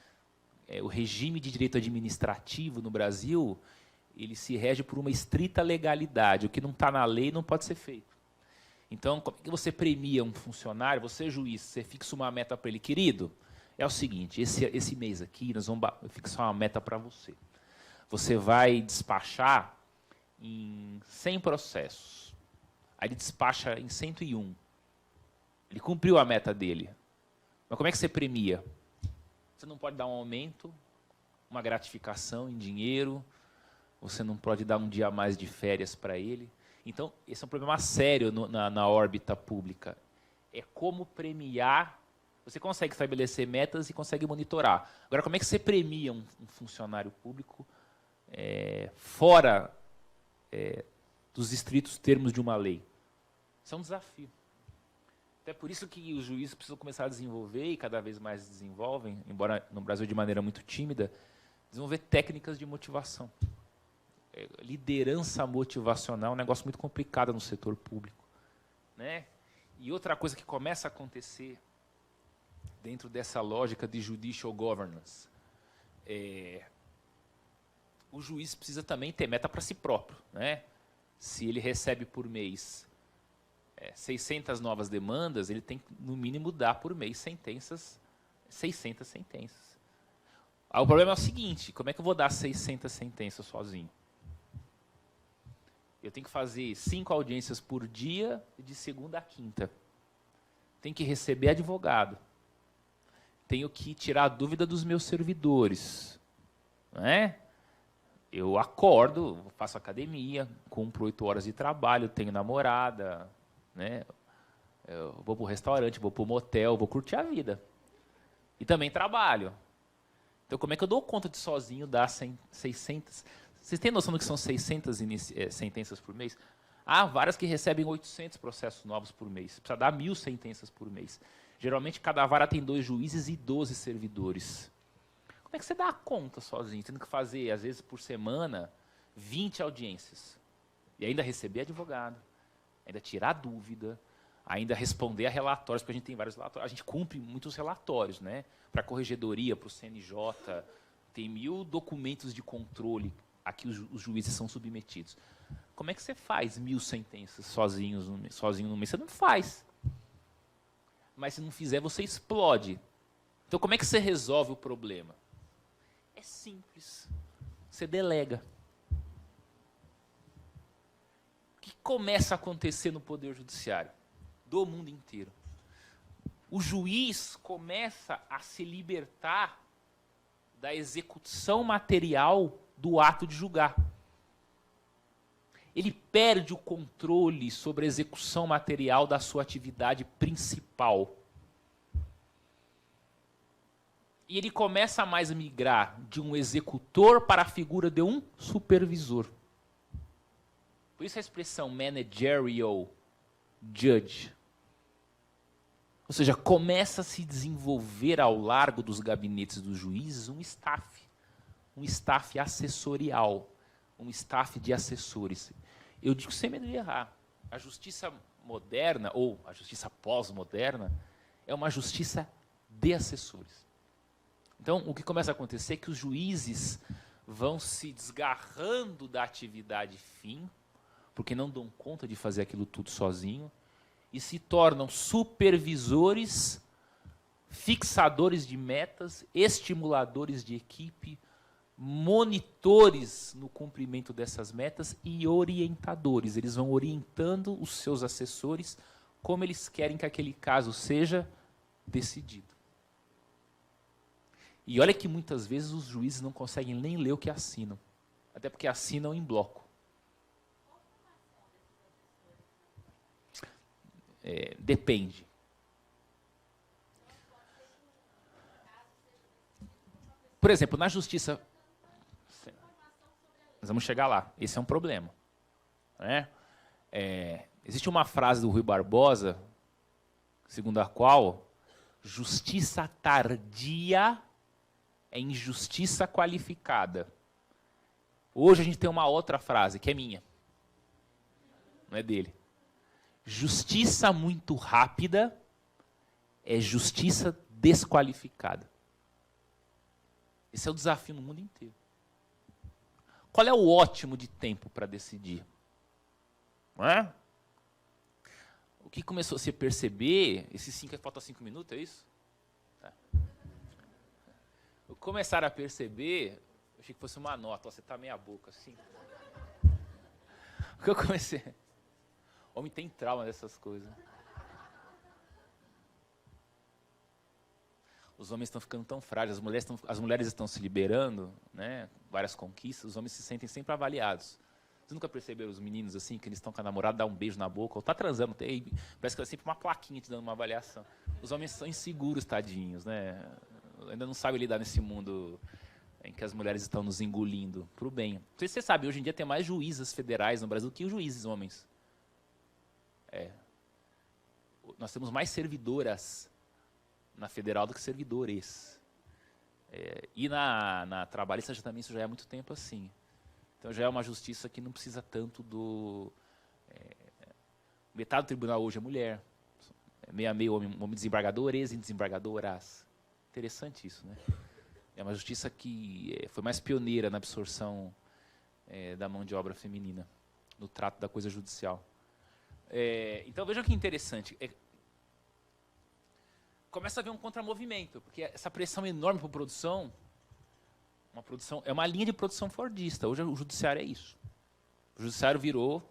O regime de direito administrativo no Brasil, ele se rege por uma estrita legalidade. O que não está na lei não pode ser feito. Então, como é que você premia um funcionário? Você, juiz, você fixa uma meta para ele. Querido, é o seguinte, esse mês aqui nós vamos fixar uma meta para você. Você vai despachar em 100 processos. Aí ele despacha em 101. Ele cumpriu a meta dele. Mas como é que você premia? Você não pode dar um aumento, uma gratificação em dinheiro, você não pode dar um dia a mais de férias para ele. Então, esse é um problema sério na órbita pública. É como premiar. Você consegue estabelecer metas e consegue monitorar. Agora, como é que você premia um funcionário público fora dos estritos termos de uma lei? Isso é um desafio. É por isso que os juízes precisam começar a desenvolver, e cada vez mais desenvolvem, embora no Brasil de maneira muito tímida, desenvolver técnicas de motivação. Liderança motivacional é um negócio muito complicado no setor público, né? E outra coisa que começa a acontecer dentro dessa lógica de judicial governance, o juiz precisa também ter meta para si próprio, né? Se ele recebe por mês 600 novas demandas, ele tem que, no mínimo, dar por mês 600 sentenças. O problema é o seguinte, como é que eu vou dar 600 sentenças sozinho? Eu tenho que fazer 5 audiências por dia, de segunda a quinta. Tenho que receber advogado. Tenho que tirar a dúvida dos meus servidores. Não é? Eu acordo, faço academia, cumpro 8 horas de trabalho, tenho namorada, né? Eu vou para o restaurante, vou para o motel, vou curtir a vida. E também trabalho. Então, como é que eu dou conta de sozinho dar 600? Vocês têm noção do que são 600 sentenças por mês? Há várias que recebem 800 processos novos por mês. Você precisa dar 1.000 sentenças por mês. Geralmente, cada vara tem 2 juízes e 12 servidores. Como é que você dá conta sozinho? Tendo que fazer, às vezes, por semana, 20 audiências. E ainda receber advogado, ainda tirar dúvida, ainda responder a relatórios, porque a gente tem vários relatórios. A gente cumpre muitos relatórios, né? Para a corregedoria, para o CNJ, tem 1.000 documentos de controle a que os juízes são submetidos. Como é que você faz 1.000 sentenças sozinho no mês? Você não faz. Mas se não fizer, você explode. Então, como é que você resolve o problema? É simples. Você delega. O que começa a acontecer no Poder Judiciário? Do mundo inteiro. O juiz começa a se libertar da execução material do ato de julgar. Ele perde o controle sobre a execução material da sua atividade principal. E ele começa a mais migrar de um executor para a figura de um supervisor. Por isso a expressão managerial judge. Ou seja, começa a se desenvolver ao largo dos gabinetes dos juízes um staff assessorial, um staff de assessores. Eu digo sem medo de errar, a justiça moderna, ou a justiça pós-moderna, é uma justiça de assessores. Então, o que começa a acontecer é que os juízes vão se desgarrando da atividade fim, porque não dão conta de fazer aquilo tudo sozinho, e se tornam supervisores, fixadores de metas, estimuladores de equipe, monitores no cumprimento dessas metas e orientadores. Eles vão orientando os seus assessores como eles querem que aquele caso seja decidido. E olha que muitas vezes os juízes não conseguem nem ler o que assinam, até porque assinam em bloco. Depende. Por exemplo, na justiça... Nós vamos chegar lá. Esse é um problema. Né? Existe uma frase do Rui Barbosa, segundo a qual justiça tardia é injustiça qualificada. Hoje a gente tem uma outra frase, que é minha. Não é dele. Justiça muito rápida é justiça desqualificada. Esse é o desafio no mundo inteiro. Qual é o ótimo de tempo para decidir? Não é? O que começou a se perceber, falta 5 minutos, é isso? Tá. Começaram a perceber, eu achei que fosse uma nota, ó, você está meia boca assim. O que eu comecei... O homem tem trauma dessas coisas. Os homens estão ficando tão frágeis, as mulheres estão se liberando, né, várias conquistas, os homens se sentem sempre avaliados. Vocês nunca perceberam os meninos assim, que eles estão com a namorada, dá um beijo na boca, ou tá transando, parece que é sempre uma plaquinha te dando uma avaliação. Os homens são inseguros, tadinhos, né? Ainda não sabem lidar nesse mundo em que as mulheres estão nos engolindo, para o bem. Não sei se você sabe, hoje em dia tem mais juízas federais no Brasil que os juízes homens. Nós temos mais servidoras na federal do que servidores. E na trabalhista também isso já é há muito tempo assim. Então já é uma justiça que não precisa tanto do... metade do tribunal hoje é mulher. Meio a meio homem desembargadores e desembargadoras. Interessante isso, né? É uma justiça que foi mais pioneira na absorção da mão de obra feminina, no trato da coisa judicial. Então veja que interessante. Começa a haver um contramovimento, porque essa pressão enorme para a produção, é uma linha de produção fordista. Hoje o judiciário é isso. O judiciário virou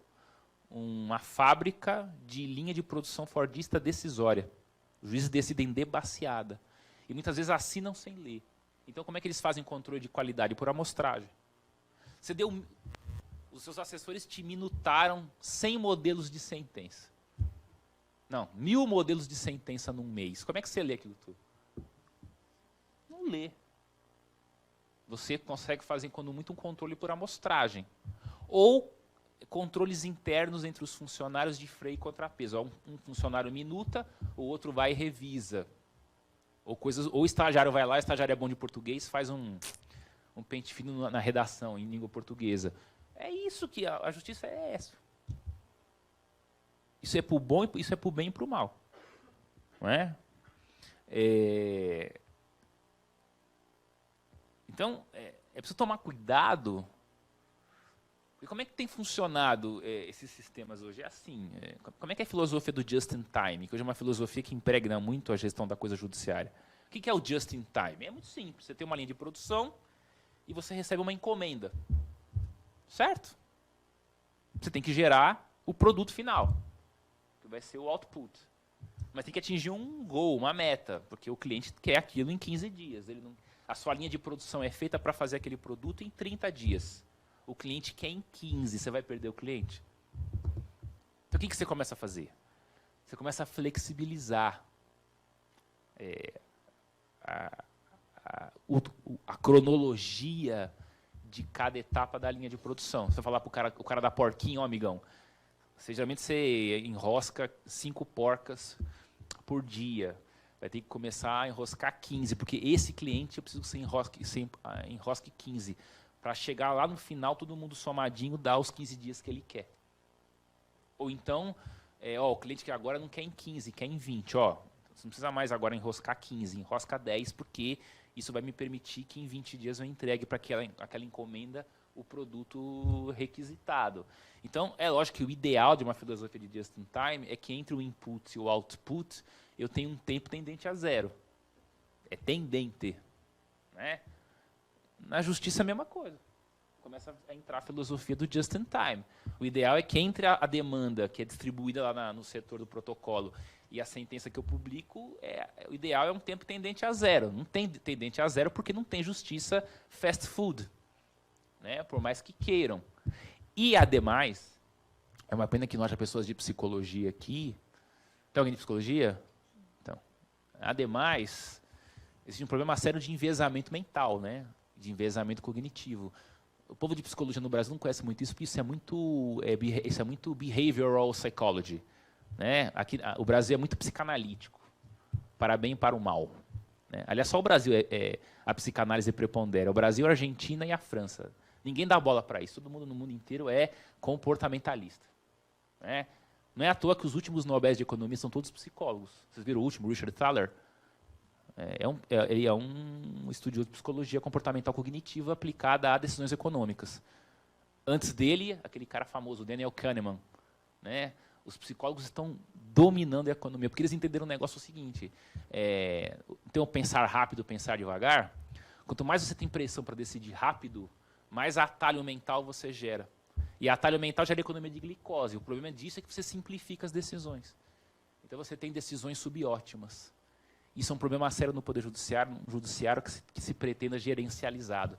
uma fábrica de linha de produção fordista decisória. Os juízes decidem de baseada. E muitas vezes assinam sem ler. Então como é que eles fazem controle de qualidade? Por amostragem. Os seus assessores te minutaram 100 modelos de sentença. Não, 1000 modelos de sentença num mês. Como é que você lê aquilo tudo? Não lê. Você consegue fazer, quando muito, um controle por amostragem. Ou controles internos entre os funcionários de freio e contrapeso. Um funcionário minuta, o outro vai e revisa. Ou o estagiário vai lá, o estagiário é bom de português, faz um pente fino na redação, em língua portuguesa. É isso que a justiça é essa. Isso é para o bom, isso é para o bem e para o mal. Não é? Então, é preciso tomar cuidado. E como é que tem funcionado esses sistemas hoje? É assim, como é que é a filosofia do just in time? Que hoje é uma filosofia que impregna muito a gestão da coisa judiciária. O que é o just in time? É muito simples. Você tem uma linha de produção e você recebe uma encomenda. Certo? Você tem que gerar o produto final, que vai ser o output. Mas tem que atingir um goal, uma meta, porque o cliente quer aquilo em 15 dias. A sua linha de produção é feita para fazer aquele produto em 30 dias. O cliente quer em 15, você vai perder o cliente? Então, o que você começa a fazer? Você começa a flexibilizar a cronologia de cada etapa da linha de produção. Você vai falar para o cara da porquinha, ó, amigão, geralmente você enrosca 5 porcas por dia. Vai ter que começar a enroscar 15, porque esse cliente eu preciso que você enrosque 15. Para chegar lá no final, todo mundo somadinho dá os 15 dias que ele quer. Ou então, o cliente que agora não quer em 15, quer em 20. Ó, você não precisa mais agora enroscar 15, enrosca 10, porque isso vai me permitir que em 20 dias eu entregue para aquela encomenda o produto requisitado. Então, é lógico que o ideal de uma filosofia de just in time é que entre o input e o output eu tenho um tempo tendente a zero. É tendente. Né? Na justiça é a mesma coisa. Começa a entrar a filosofia do just in time. O ideal é que entre a demanda que é distribuída lá no setor do protocolo E a sentença que eu publico, o ideal é um tempo tendente a zero. Não tem tendente a zero porque não tem justiça fast food, né? Por mais que queiram. E, ademais, é uma pena que não haja pessoas de psicologia aqui. Tem alguém de psicologia? Então, ademais, existe um problema sério de enviesamento mental, né? De enviesamento cognitivo. O povo de psicologia no Brasil não conhece muito isso, porque isso é muito behavioral psychology, né? Aqui, o Brasil é muito psicanalítico, para bem e para o mal, né? Aliás, só o Brasil a psicanálise prepondera. O Brasil, a Argentina e a França. Ninguém dá bola para isso. Todo mundo no mundo inteiro é comportamentalista, né? Não é à toa que os últimos Nobéis de Economia são todos psicólogos. Vocês viram o último, Richard Thaler? Ele é um estudioso de psicologia comportamental cognitiva aplicada a decisões econômicas. Antes dele, aquele cara famoso, Daniel Kahneman, né? Os psicólogos estão dominando a economia, porque eles entenderam o negócio seguinte, então pensar rápido, pensar devagar, quanto mais você tem pressão para decidir rápido, mais atalho mental você gera. E atalho mental gera economia de glicose. O problema disso é que você simplifica as decisões. Então você tem decisões subótimas. Isso é um problema sério no Poder Judiciário que se pretenda gerencializado.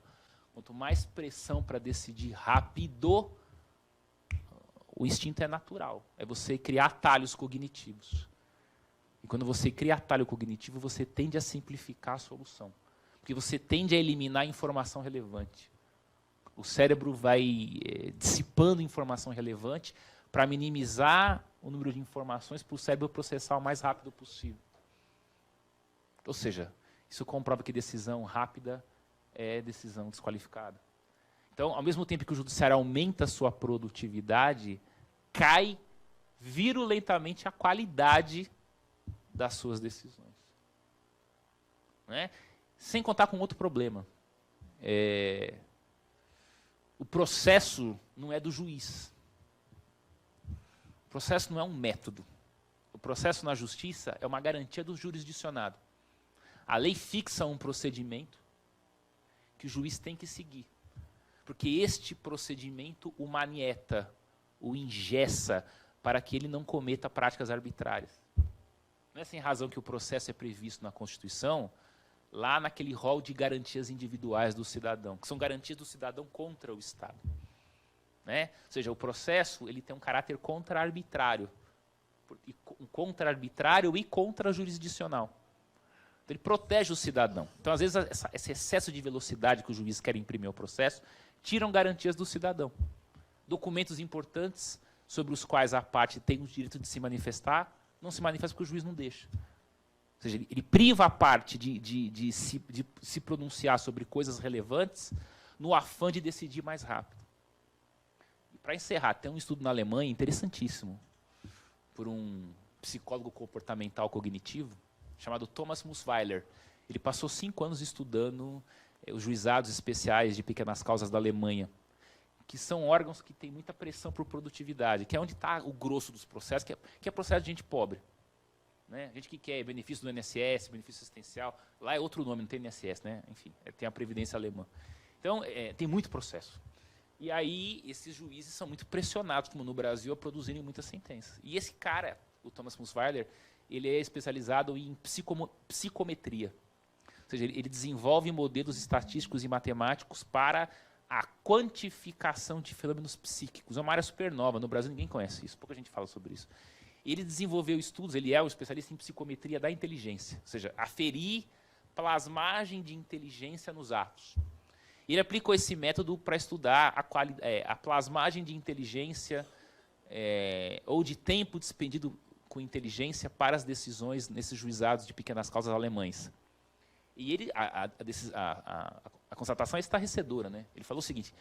Quanto mais pressão para decidir rápido, o instinto é natural. É você criar atalhos cognitivos. E quando você cria atalho cognitivo, você tende a simplificar a solução. Porque você tende a eliminar informação relevante. O cérebro vai dissipando informação relevante para minimizar o número de informações para o cérebro processar o mais rápido possível. Ou seja, isso comprova que decisão rápida é decisão desqualificada. Então, ao mesmo tempo que o judiciário aumenta a sua produtividade, cai virulentamente a qualidade das suas decisões, né? Sem contar com outro problema. O processo não é do juiz. O processo não é um método. O processo na justiça é uma garantia do jurisdicionado. A lei fixa um procedimento que o juiz tem que seguir. Porque este procedimento o manieta, o engessa, para que ele não cometa práticas arbitrárias. Não é sem razão que o processo é previsto na Constituição, lá naquele rol de garantias individuais do cidadão, que são garantias do cidadão contra o Estado, né? Ou seja, o processo ele tem um caráter contra-arbitrário, e contra-jurisdicional. Então, ele protege o cidadão. Então, às vezes, esse excesso de velocidade que o juiz quer imprimir ao processo, tiram garantias do cidadão. Documentos importantes sobre os quais a parte tem o direito de se manifestar, não se manifesta porque o juiz não deixa. Ou seja, ele priva a parte de se pronunciar sobre coisas relevantes no afã de decidir mais rápido. E para encerrar, tem um estudo na Alemanha interessantíssimo, por um psicólogo comportamental cognitivo, chamado Thomas Musweiler. Ele passou 5 anos estudando os juizados especiais de pequenas causas da Alemanha, que são órgãos que têm muita pressão por produtividade, que é onde está o grosso dos processos, que é processo de gente pobre. Né? Gente que quer benefício do INSS, benefício assistencial, lá é outro nome, não tem INSS, né? Enfim, tem a Previdência Alemã. Então, tem muito processo. E aí, esses juízes são muito pressionados, como no Brasil, a produzirem muitas sentenças. E esse cara, o Thomas Musweiler, ele é especializado em psicometria. Ou seja, ele desenvolve modelos estatísticos e matemáticos para a quantificação de fenômenos psíquicos. É uma área super nova, no Brasil ninguém conhece isso, pouca gente fala sobre isso. Ele desenvolveu estudos, ele é um especialista em psicometria da inteligência, ou seja, aferir plasmagem de inteligência nos atos. Ele aplicou esse método para estudar a plasmagem de inteligência ou de tempo despendido com inteligência para as decisões nesses juizados de pequenas causas alemães. E ele, a constatação é estarrecedora, né? Ele falou o seguinte: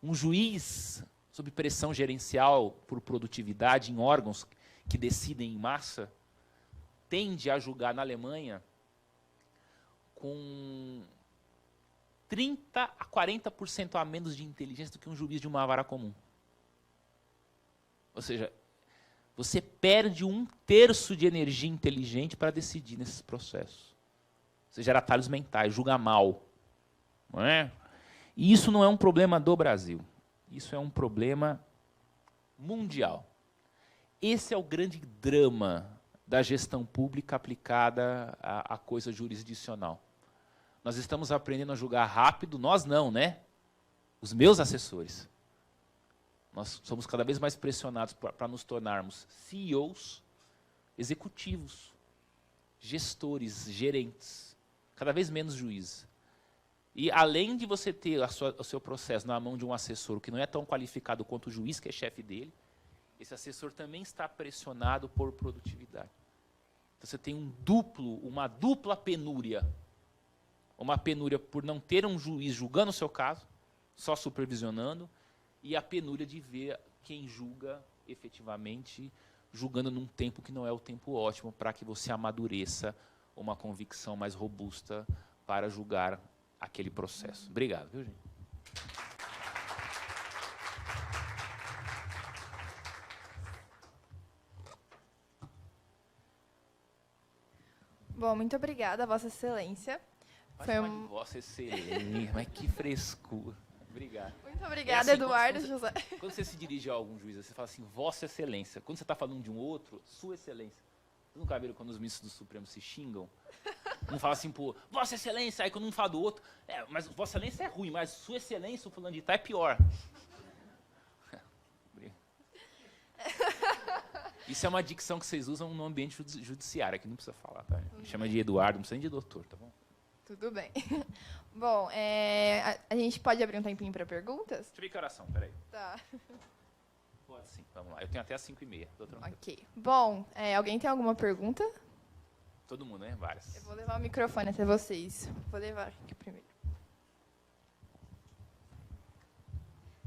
um juiz sob pressão gerencial por produtividade em órgãos que decidem em massa, tende a julgar na Alemanha com 30% a 40% a menos de inteligência do que um juiz de uma vara comum. Ou seja, você perde 1/3 de energia inteligente para decidir nesses processos. Você gera atalhos mentais, julga mal. Não é? E isso não é um problema do Brasil. Isso é um problema mundial. Esse é o grande drama da gestão pública aplicada à coisa jurisdicional. Nós estamos aprendendo a julgar rápido, nós não, né? Os meus assessores. Nós somos cada vez mais pressionados para nos tornarmos CEOs, executivos, gestores, gerentes, cada vez menos juízes. E além de você ter o seu processo na mão de um assessor que não é tão qualificado quanto o juiz, que é chefe dele, esse assessor também está pressionado por produtividade. Então você tem uma dupla penúria. Uma penúria por não ter um juiz julgando o seu caso, só supervisionando, e a penúria de ver quem julga efetivamente, julgando num tempo que não é o tempo ótimo para que você amadureça uma convicção mais robusta para julgar aquele processo. Obrigado, viu, gente? Bom, muito obrigada, Vossa Excelência. Foi Vossa Excelência, mas que frescura. Obrigado. Muito obrigada, assim, Eduardo José. Quando você se dirige a algum juiz, você fala assim, Vossa Excelência. Quando você está falando de um outro, Sua Excelência. Vocês nunca viram quando os ministros do Supremo se xingam? Um fala assim, pô, Vossa Excelência, aí quando um fala do outro, mas Vossa Excelência é ruim, mas Sua Excelência, o fulano de tal, é pior. Isso é uma dicção que vocês usam no ambiente judiciário, aqui não precisa falar, tá? Me chama de Eduardo, não precisa nem de doutor, tá bom? Tudo bem. Bom, a gente pode abrir um tempinho para perguntas? Deixa eu ver que oração, peraí. Tá. Pode sim, vamos lá. Eu tenho até as 5h30. Ok. Bom, alguém tem alguma pergunta? Todo mundo, né? Várias. Eu vou levar o microfone até vocês. Vou levar aqui primeiro.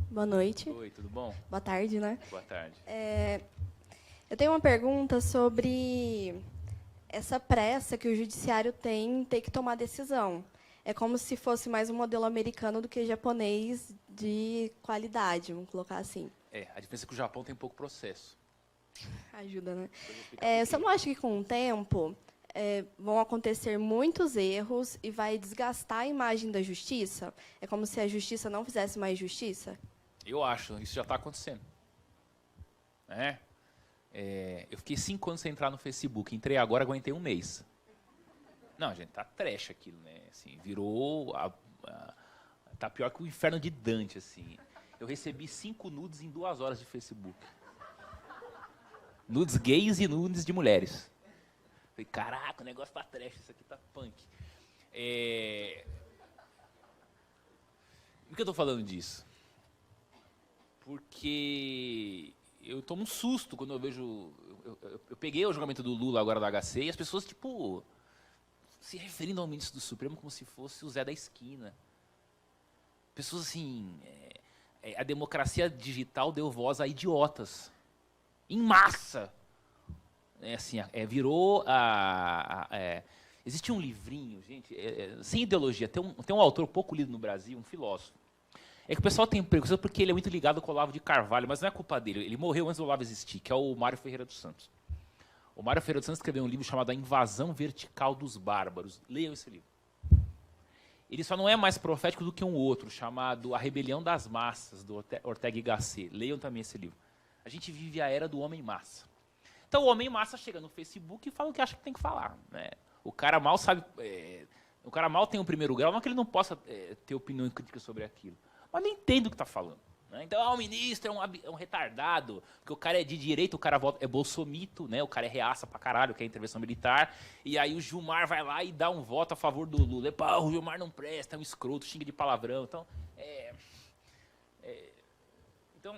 Boa noite. Oi, tudo bom? Boa tarde, né? Boa tarde. Eu tenho uma pergunta sobre essa pressa que o judiciário tem em ter que tomar decisão. É como se fosse mais um modelo americano do que japonês de qualidade, vamos colocar assim. A diferença é que o Japão tem pouco processo. Ajuda, né? Você não acha que, com o tempo, vão acontecer muitos erros e vai desgastar a imagem da justiça? É como se a justiça não fizesse mais justiça? Eu acho, isso já está acontecendo. Eu fiquei 5 anos sem entrar no Facebook, entrei agora, aguentei um mês. Não, gente, tá trash aquilo, né? Assim, virou... tá pior que o inferno de Dante, assim. Eu recebi 5 nudes em 2 horas de Facebook. Nudes gays e nudes de mulheres. Falei, caraca, o negócio tá trash, isso aqui tá punk. Por que eu tô falando disso? Porque eu tomo um susto quando eu vejo... Eu peguei o julgamento do Lula agora da HC e as pessoas, tipo, se referindo ao ministro do Supremo como se fosse o Zé da esquina. Pessoas assim... a democracia digital deu voz a idiotas. Em massa. Virou existe um livrinho, gente, sem ideologia, tem um autor pouco lido no Brasil, um filósofo. É que o pessoal tem preconceito porque ele é muito ligado com o Olavo de Carvalho, mas não é culpa dele. Ele morreu antes do Olavo existir, que é o Mário Ferreira dos Santos. O Mário Ferreira dos Santos escreveu um livro chamado A Invasão Vertical dos Bárbaros. Leiam esse livro. Ele só não é mais profético do que um outro, chamado A Rebelião das Massas, do Ortega y Gasset. Leiam também esse livro. A gente vive a era do homem-massa. Então o homem-massa chega no Facebook e fala o que acha que tem que falar. Né? O cara mal sabe... o cara mal tem o primeiro grau, não que ele não possa ter opinião crítica sobre aquilo. Mas não entende o que está falando. Né? Então, o ministro é um retardado, porque o cara é de direita, o cara é bolsomito, né? O cara é reaça pra caralho, quer intervenção militar, e aí o Gilmar vai lá e dá um voto a favor do Lula. O Gilmar não presta, é um escroto, xinga de palavrão. Então,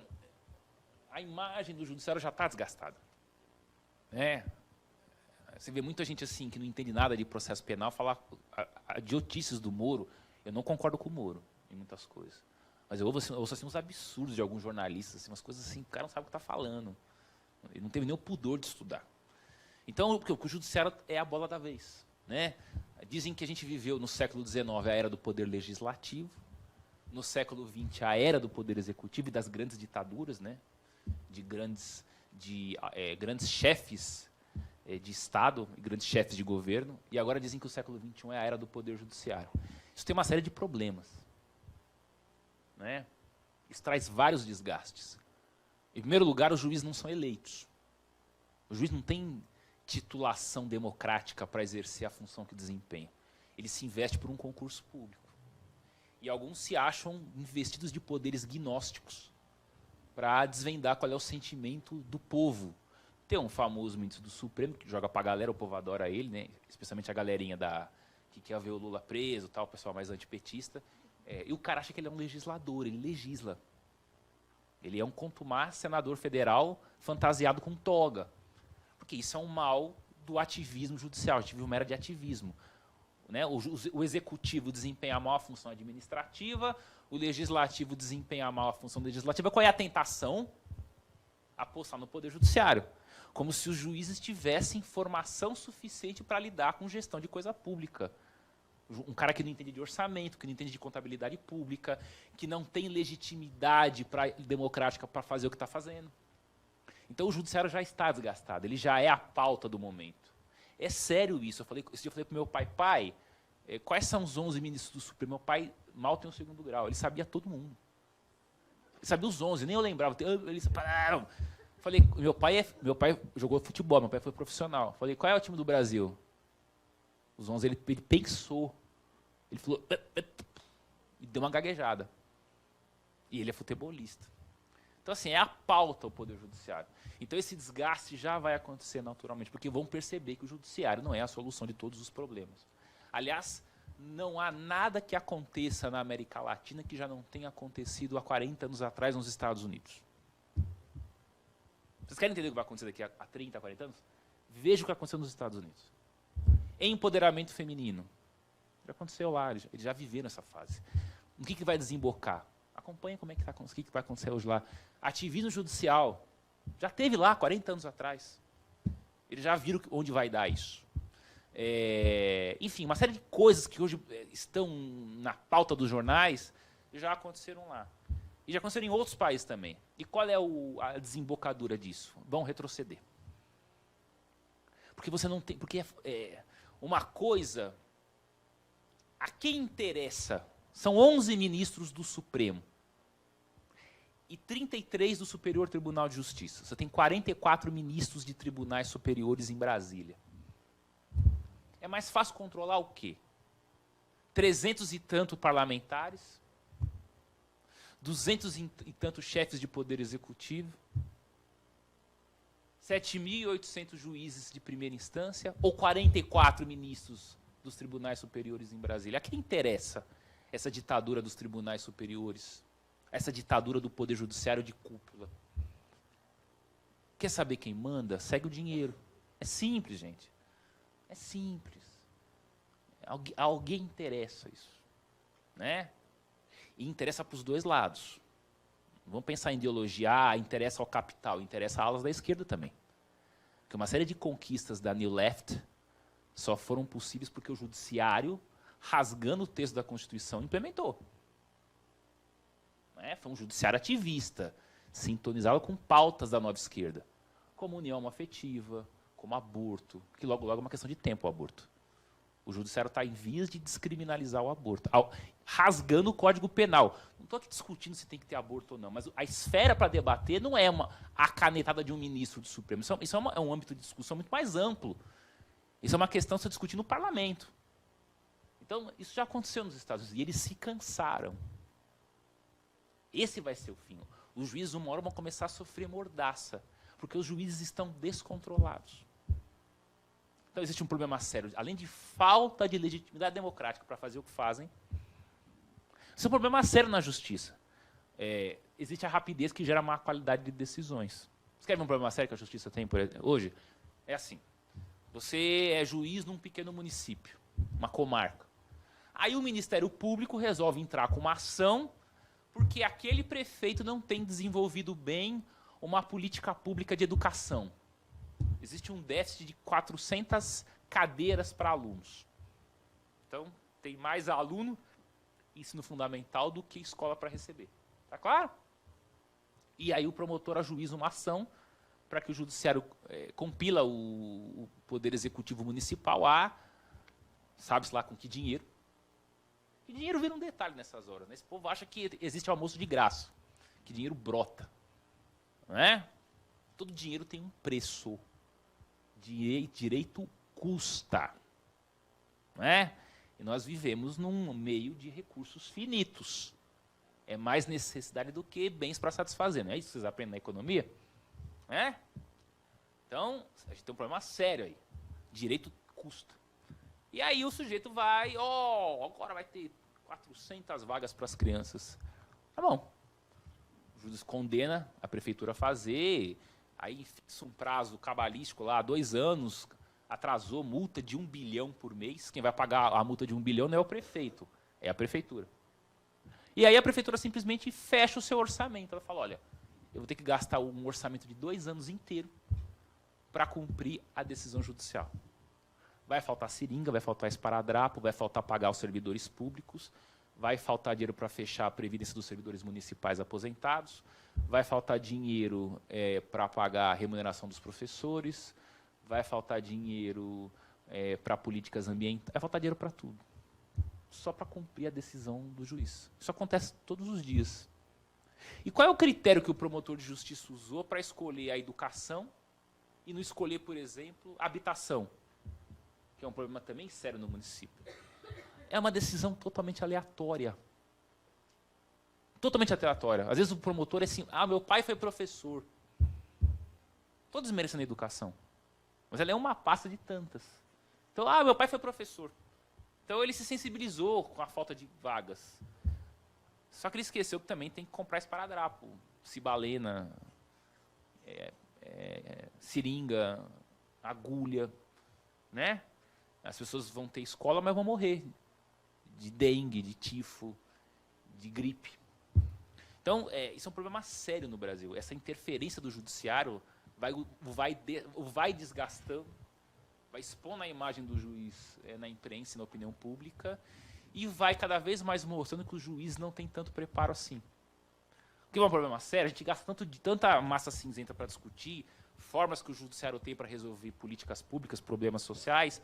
a imagem do judiciário já está desgastada. Né? Você vê muita gente assim, que não entende nada de processo penal, falar a idiotices do Moro. Eu não concordo com o Moro em muitas coisas. Mas eu ouço assim, uns absurdos de alguns jornalistas, assim, umas coisas assim, o cara não sabe o que está falando. Ele não teve nem o pudor de estudar. Então, o judiciário é a bola da vez. Né? Dizem que a gente viveu no século XIX a era do poder legislativo, no século XX a era do poder executivo e das grandes ditaduras, né? de grandes chefes de Estado, grandes chefes de governo, e agora dizem que o século XXI é a era do poder judiciário. Isso tem uma série de problemas. Né? Isso traz vários desgastes. Em primeiro lugar, os juízes não são eleitos. O juiz não tem titulação democrática para exercer a função que desempenha. Ele se investe por um concurso público. E alguns se acham investidos de poderes gnósticos para desvendar qual é o sentimento do povo. Tem um famoso ministro do Supremo que joga para a galera, o povo adora ele, né? Especialmente a galerinha que quer ver o Lula preso, tal, o pessoal mais antipetista. E o cara acha que ele é um legislador, ele legisla. Ele é um contumaz senador federal fantasiado com toga. Porque isso é um mal do ativismo judicial, o ativismo era de ativismo. Né? O executivo desempenha mal a função administrativa, o legislativo desempenha mal a função legislativa. Qual é a tentação? Apostar no poder judiciário. Como se os juízes tivessem formação suficiente para lidar com gestão de coisa pública. Um cara que não entende de orçamento, que não entende de contabilidade pública, que não tem legitimidade democrática para fazer o que está fazendo. Então o judiciário já está desgastado, ele já é a pauta do momento. É sério isso. Esse dia eu falei para o meu pai, quais são os 11 ministros do Supremo? Meu pai mal tem o 2º grau, ele sabia todo mundo. Ele sabia os 11, nem eu lembrava. Eles pararam. Falei, meu pai jogou futebol, meu pai foi profissional. Falei, qual é o time do Brasil? Os 11, ele pensou. Ele falou, e deu uma gaguejada. E ele é futebolista. Então, assim, é a pauta o Poder Judiciário. Então, esse desgaste já vai acontecer naturalmente, porque vão perceber que o Judiciário não é a solução de todos os problemas. Aliás, não há nada que aconteça na América Latina que já não tenha acontecido há 40 anos atrás nos Estados Unidos. Vocês querem entender o que vai acontecer daqui a 30, 40 anos? Veja o que aconteceu nos Estados Unidos. Empoderamento feminino. Já aconteceu lá, eles já viveram essa fase. O que vai desembocar? Acompanhe como é que o que vai acontecer hoje lá. Ativismo judicial. Já teve lá 40 anos atrás. Eles já viram onde vai dar isso. Enfim, uma série de coisas que hoje estão na pauta dos jornais já aconteceram lá. E já aconteceram em outros países também. E qual é a desembocadura disso? Vão retroceder. Porque você não tem... Porque uma coisa... A quem interessa? São 11 ministros do Supremo. E 33 do Superior Tribunal de Justiça. Você tem 44 ministros de tribunais superiores em Brasília. É mais fácil controlar o quê? 300 e tanto parlamentares, 200 e tantos chefes de poder executivo, 7.800 juízes de primeira instância ou 44 ministros dos tribunais superiores em Brasília. A quem interessa essa ditadura dos tribunais superiores? Essa ditadura do poder judiciário de cúpula? Quer saber quem manda? Segue o dinheiro. É simples, gente. É simples. A alguém interessa isso. Né? E interessa para os dois lados. Não vamos pensar em ideologia, interessa ao capital, interessa a alas da esquerda também. Porque uma série de conquistas da New Left só foram possíveis porque o judiciário, rasgando o texto da Constituição, implementou. Foi um judiciário ativista, sintonizado com pautas da nova esquerda, como união homoafetiva, como aborto, que logo logo é uma questão de tempo o aborto. O judiciário está em vias de descriminalizar o aborto, rasgando o Código Penal. Não estou aqui discutindo se tem que ter aborto ou não, mas a esfera para debater não é a canetada de um ministro do Supremo. Isso é um âmbito de discussão muito mais amplo. Isso é uma questão a se discutir no parlamento. Então, isso já aconteceu nos Estados Unidos, e eles se cansaram. Esse vai ser o fim. Os juízes, uma hora, vão começar a sofrer mordaça, porque os juízes estão descontrolados. Então, existe um problema sério. Além de falta de legitimidade democrática para fazer o que fazem, isso é um problema sério na justiça. Existe a rapidez que gera má qualidade de decisões. Você quer ver um problema sério que a justiça tem hoje? É assim. Você é juiz num pequeno município, uma comarca. Aí o Ministério Público resolve entrar com uma ação porque aquele prefeito não tem desenvolvido bem uma política pública de educação. Existe um déficit de 400 cadeiras para alunos. Então, tem mais aluno, ensino fundamental, do que escola para receber. Tá claro? E aí o promotor ajuiza uma ação para que o judiciário compila o Poder Executivo Municipal sabe-se lá com que dinheiro. E dinheiro vira um detalhe nessas horas. Né? Esse povo acha que existe almoço de graça, que dinheiro brota. Não é? Todo dinheiro tem um preço. Direito custa. Não é? E nós vivemos num meio de recursos finitos. É mais necessidade do que bens para satisfazer. Não é isso que vocês aprendem na economia? É? Então, a gente tem um problema sério aí. Direito custa. E aí o sujeito vai, agora vai ter 400 vagas para as crianças. Tá bom. O juiz condena a prefeitura a fazer, aí fixa um prazo cabalístico lá, 2 anos, atrasou multa de 1 bilhão por mês. Quem vai pagar a multa de 1 bilhão não é o prefeito, é a prefeitura. E aí a prefeitura simplesmente fecha o seu orçamento. Ela fala, olha, eu vou ter que gastar um orçamento de 2 anos inteiro para cumprir a decisão judicial. Vai faltar seringa, vai faltar esparadrapo, vai faltar pagar os servidores públicos, vai faltar dinheiro para fechar a previdência dos servidores municipais aposentados, vai faltar dinheiro para pagar a remuneração dos professores, vai faltar dinheiro para políticas ambientais, vai faltar dinheiro para tudo. Só para cumprir a decisão do juiz. Isso acontece todos os dias. E qual é o critério que o promotor de justiça usou para escolher a educação e não escolher, por exemplo, a habitação? Que é um problema também sério no município. É uma decisão totalmente aleatória. Totalmente aleatória. Às vezes o promotor é assim, meu pai foi professor. Todos merecem a educação. Mas ela é uma pasta de tantas. Então, meu pai foi professor. Então ele se sensibilizou com a falta de vagas. Só que ele esqueceu que também tem que comprar esparadrapo, cibalena, seringa, agulha, né? As pessoas vão ter escola, mas vão morrer de dengue, de tifo, de gripe. Então, isso é um problema sério no Brasil. Essa interferência do judiciário vai desgastando, vai expondo a imagem do juiz na imprensa e na opinião pública e vai cada vez mais mostrando que o juiz não tem tanto preparo assim. O que é um problema sério, a gente gasta tanta massa cinzenta para discutir formas que o judiciário tem para resolver políticas públicas, problemas sociais.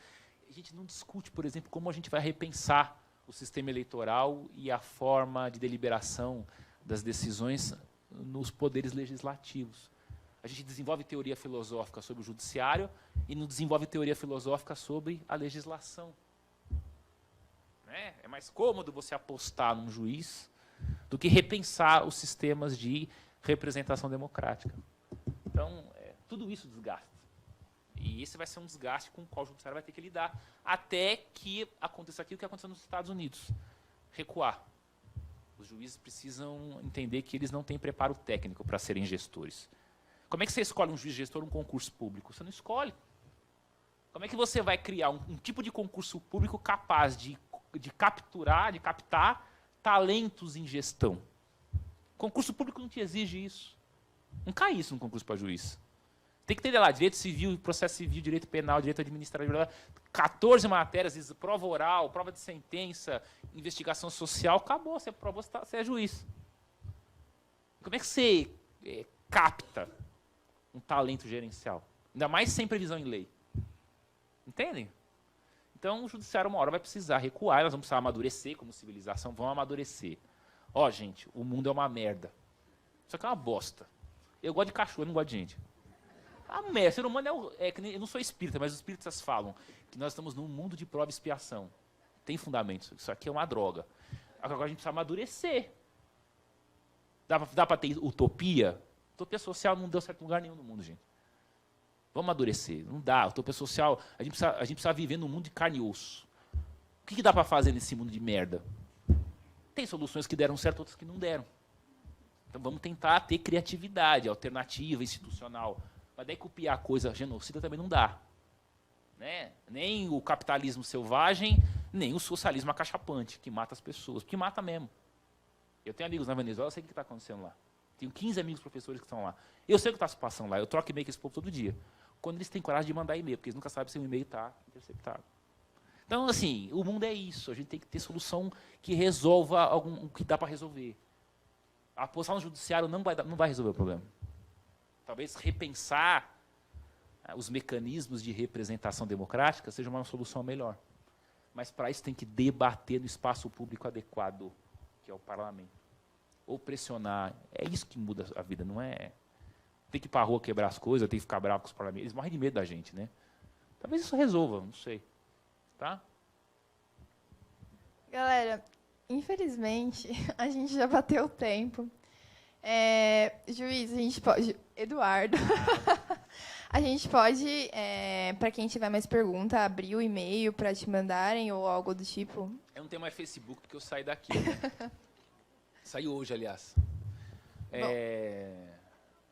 A gente não discute, por exemplo, como a gente vai repensar o sistema eleitoral e a forma de deliberação das decisões nos poderes legislativos. A gente desenvolve teoria filosófica sobre o judiciário e não desenvolve teoria filosófica sobre a legislação. É mais cômodo você apostar num juiz do que repensar os sistemas de representação democrática. Então, tudo isso desgasta. E esse vai ser um desgaste com o qual o judiciário vai ter que lidar, até que aconteça aquilo que aconteceu nos Estados Unidos, recuar. Os juízes precisam entender que eles não têm preparo técnico para serem gestores. Como é que você escolhe um juiz gestor num concurso público? Você não escolhe. Como é que você vai criar um tipo de concurso público capaz de captar talentos em gestão? Concurso público não te exige isso. Não cai isso no concurso para juiz. Tem que ter lá direito civil, processo civil, direito penal, direito administrativo, 14 matérias, prova oral, prova de sentença, investigação social, acabou, você provou, você é juiz. Como é que você capta um talento gerencial? Ainda mais sem previsão em lei. Entendem? Então, o judiciário, uma hora, vai precisar recuar, nós vamos precisar amadurecer como civilização, vamos amadurecer. Gente, o mundo é uma merda. Isso aqui é uma bosta. Eu gosto de cachorro, eu não gosto de gente. Merda, ser humano eu não sou espírita, mas os espíritas falam que nós estamos num mundo de prova e expiação. Tem fundamentos. Isso aqui é uma droga. Agora a gente precisa amadurecer. Dá para ter utopia? Utopia social não deu certo em lugar nenhum no mundo, gente. Vamos amadurecer. Não dá. Utopia social, a gente precisa viver num mundo de carne e osso. O que dá para fazer nesse mundo de merda? Tem soluções que deram certo, outras que não deram. Então vamos tentar ter criatividade, alternativa, institucional. Mas daí copiar a coisa genocida também não dá. Né? Nem o capitalismo selvagem, nem o socialismo acachapante, que mata as pessoas. Porque mata mesmo. Eu tenho amigos na Venezuela, eu sei o que está acontecendo lá. Tenho 15 amigos professores que estão lá. Eu sei o que está se passando lá. Eu troco e-mail com esse povo todo dia. Quando eles têm coragem de mandar e-mail, porque eles nunca sabem se o e-mail está interceptado. Então, assim, o mundo é isso. A gente tem que ter solução que resolva o que dá para resolver. Apostar no judiciário não vai resolver o problema. Talvez repensar os mecanismos de representação democrática seja uma solução melhor. Mas, para isso, tem que debater no espaço público adequado, que é o parlamento. Ou pressionar. É isso que muda a vida, não é tem que ir pra rua quebrar as coisas, tem que ficar bravo com os parlamentares. Eles morrem de medo da gente, né? Talvez isso resolva, não sei. Tá? Galera, infelizmente, a gente já bateu o tempo. Juiz, a gente pode... Eduardo. A gente pode, para quem tiver mais pergunta, abrir o e-mail para te mandarem ou algo do tipo? Eu não tenho mais Facebook porque eu saí daqui, né? Saí hoje, aliás.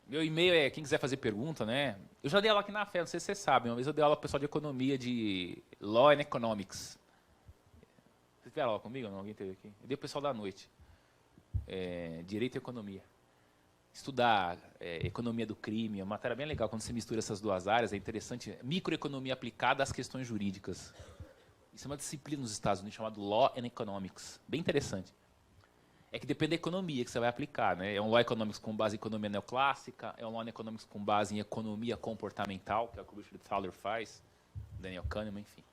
Meu e-mail é, quem quiser fazer pergunta, né? Eu já dei aula aqui na FE, não sei se vocês sabem. Uma vez eu dei aula para o pessoal de economia, de Law and Economics. Vocês tiveram aula comigo? Não, alguém teve aqui? Eu dei para o pessoal da noite. Direito e economia. Estudar economia do crime, é uma matéria bem legal. Quando você mistura essas duas áreas, é interessante. Microeconomia aplicada às questões jurídicas. Isso é uma disciplina nos Estados Unidos chamada Law and Economics. Bem interessante. É que depende da economia que você vai aplicar, né? É um Law Economics com base em economia neoclássica, é um Law Economics com base em economia comportamental, que é o que o Richard Thaler faz, Daniel Kahneman, enfim.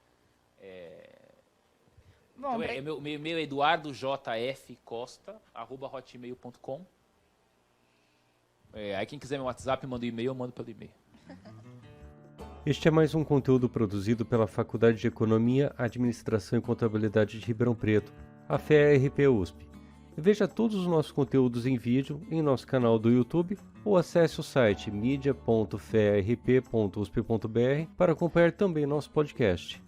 Bom, Então, meu e-mail é eduardojfcosta@hotmail.com. Aí quem quiser meu WhatsApp, manda um e-mail, eu mando pelo e-mail. Este é mais um conteúdo produzido pela Faculdade de Economia, Administração e Contabilidade de Ribeirão Preto, a FEA-RP USP. Veja todos os nossos conteúdos em vídeo em nosso canal do YouTube ou acesse o site media.fearp.usp.br para acompanhar também nosso podcast.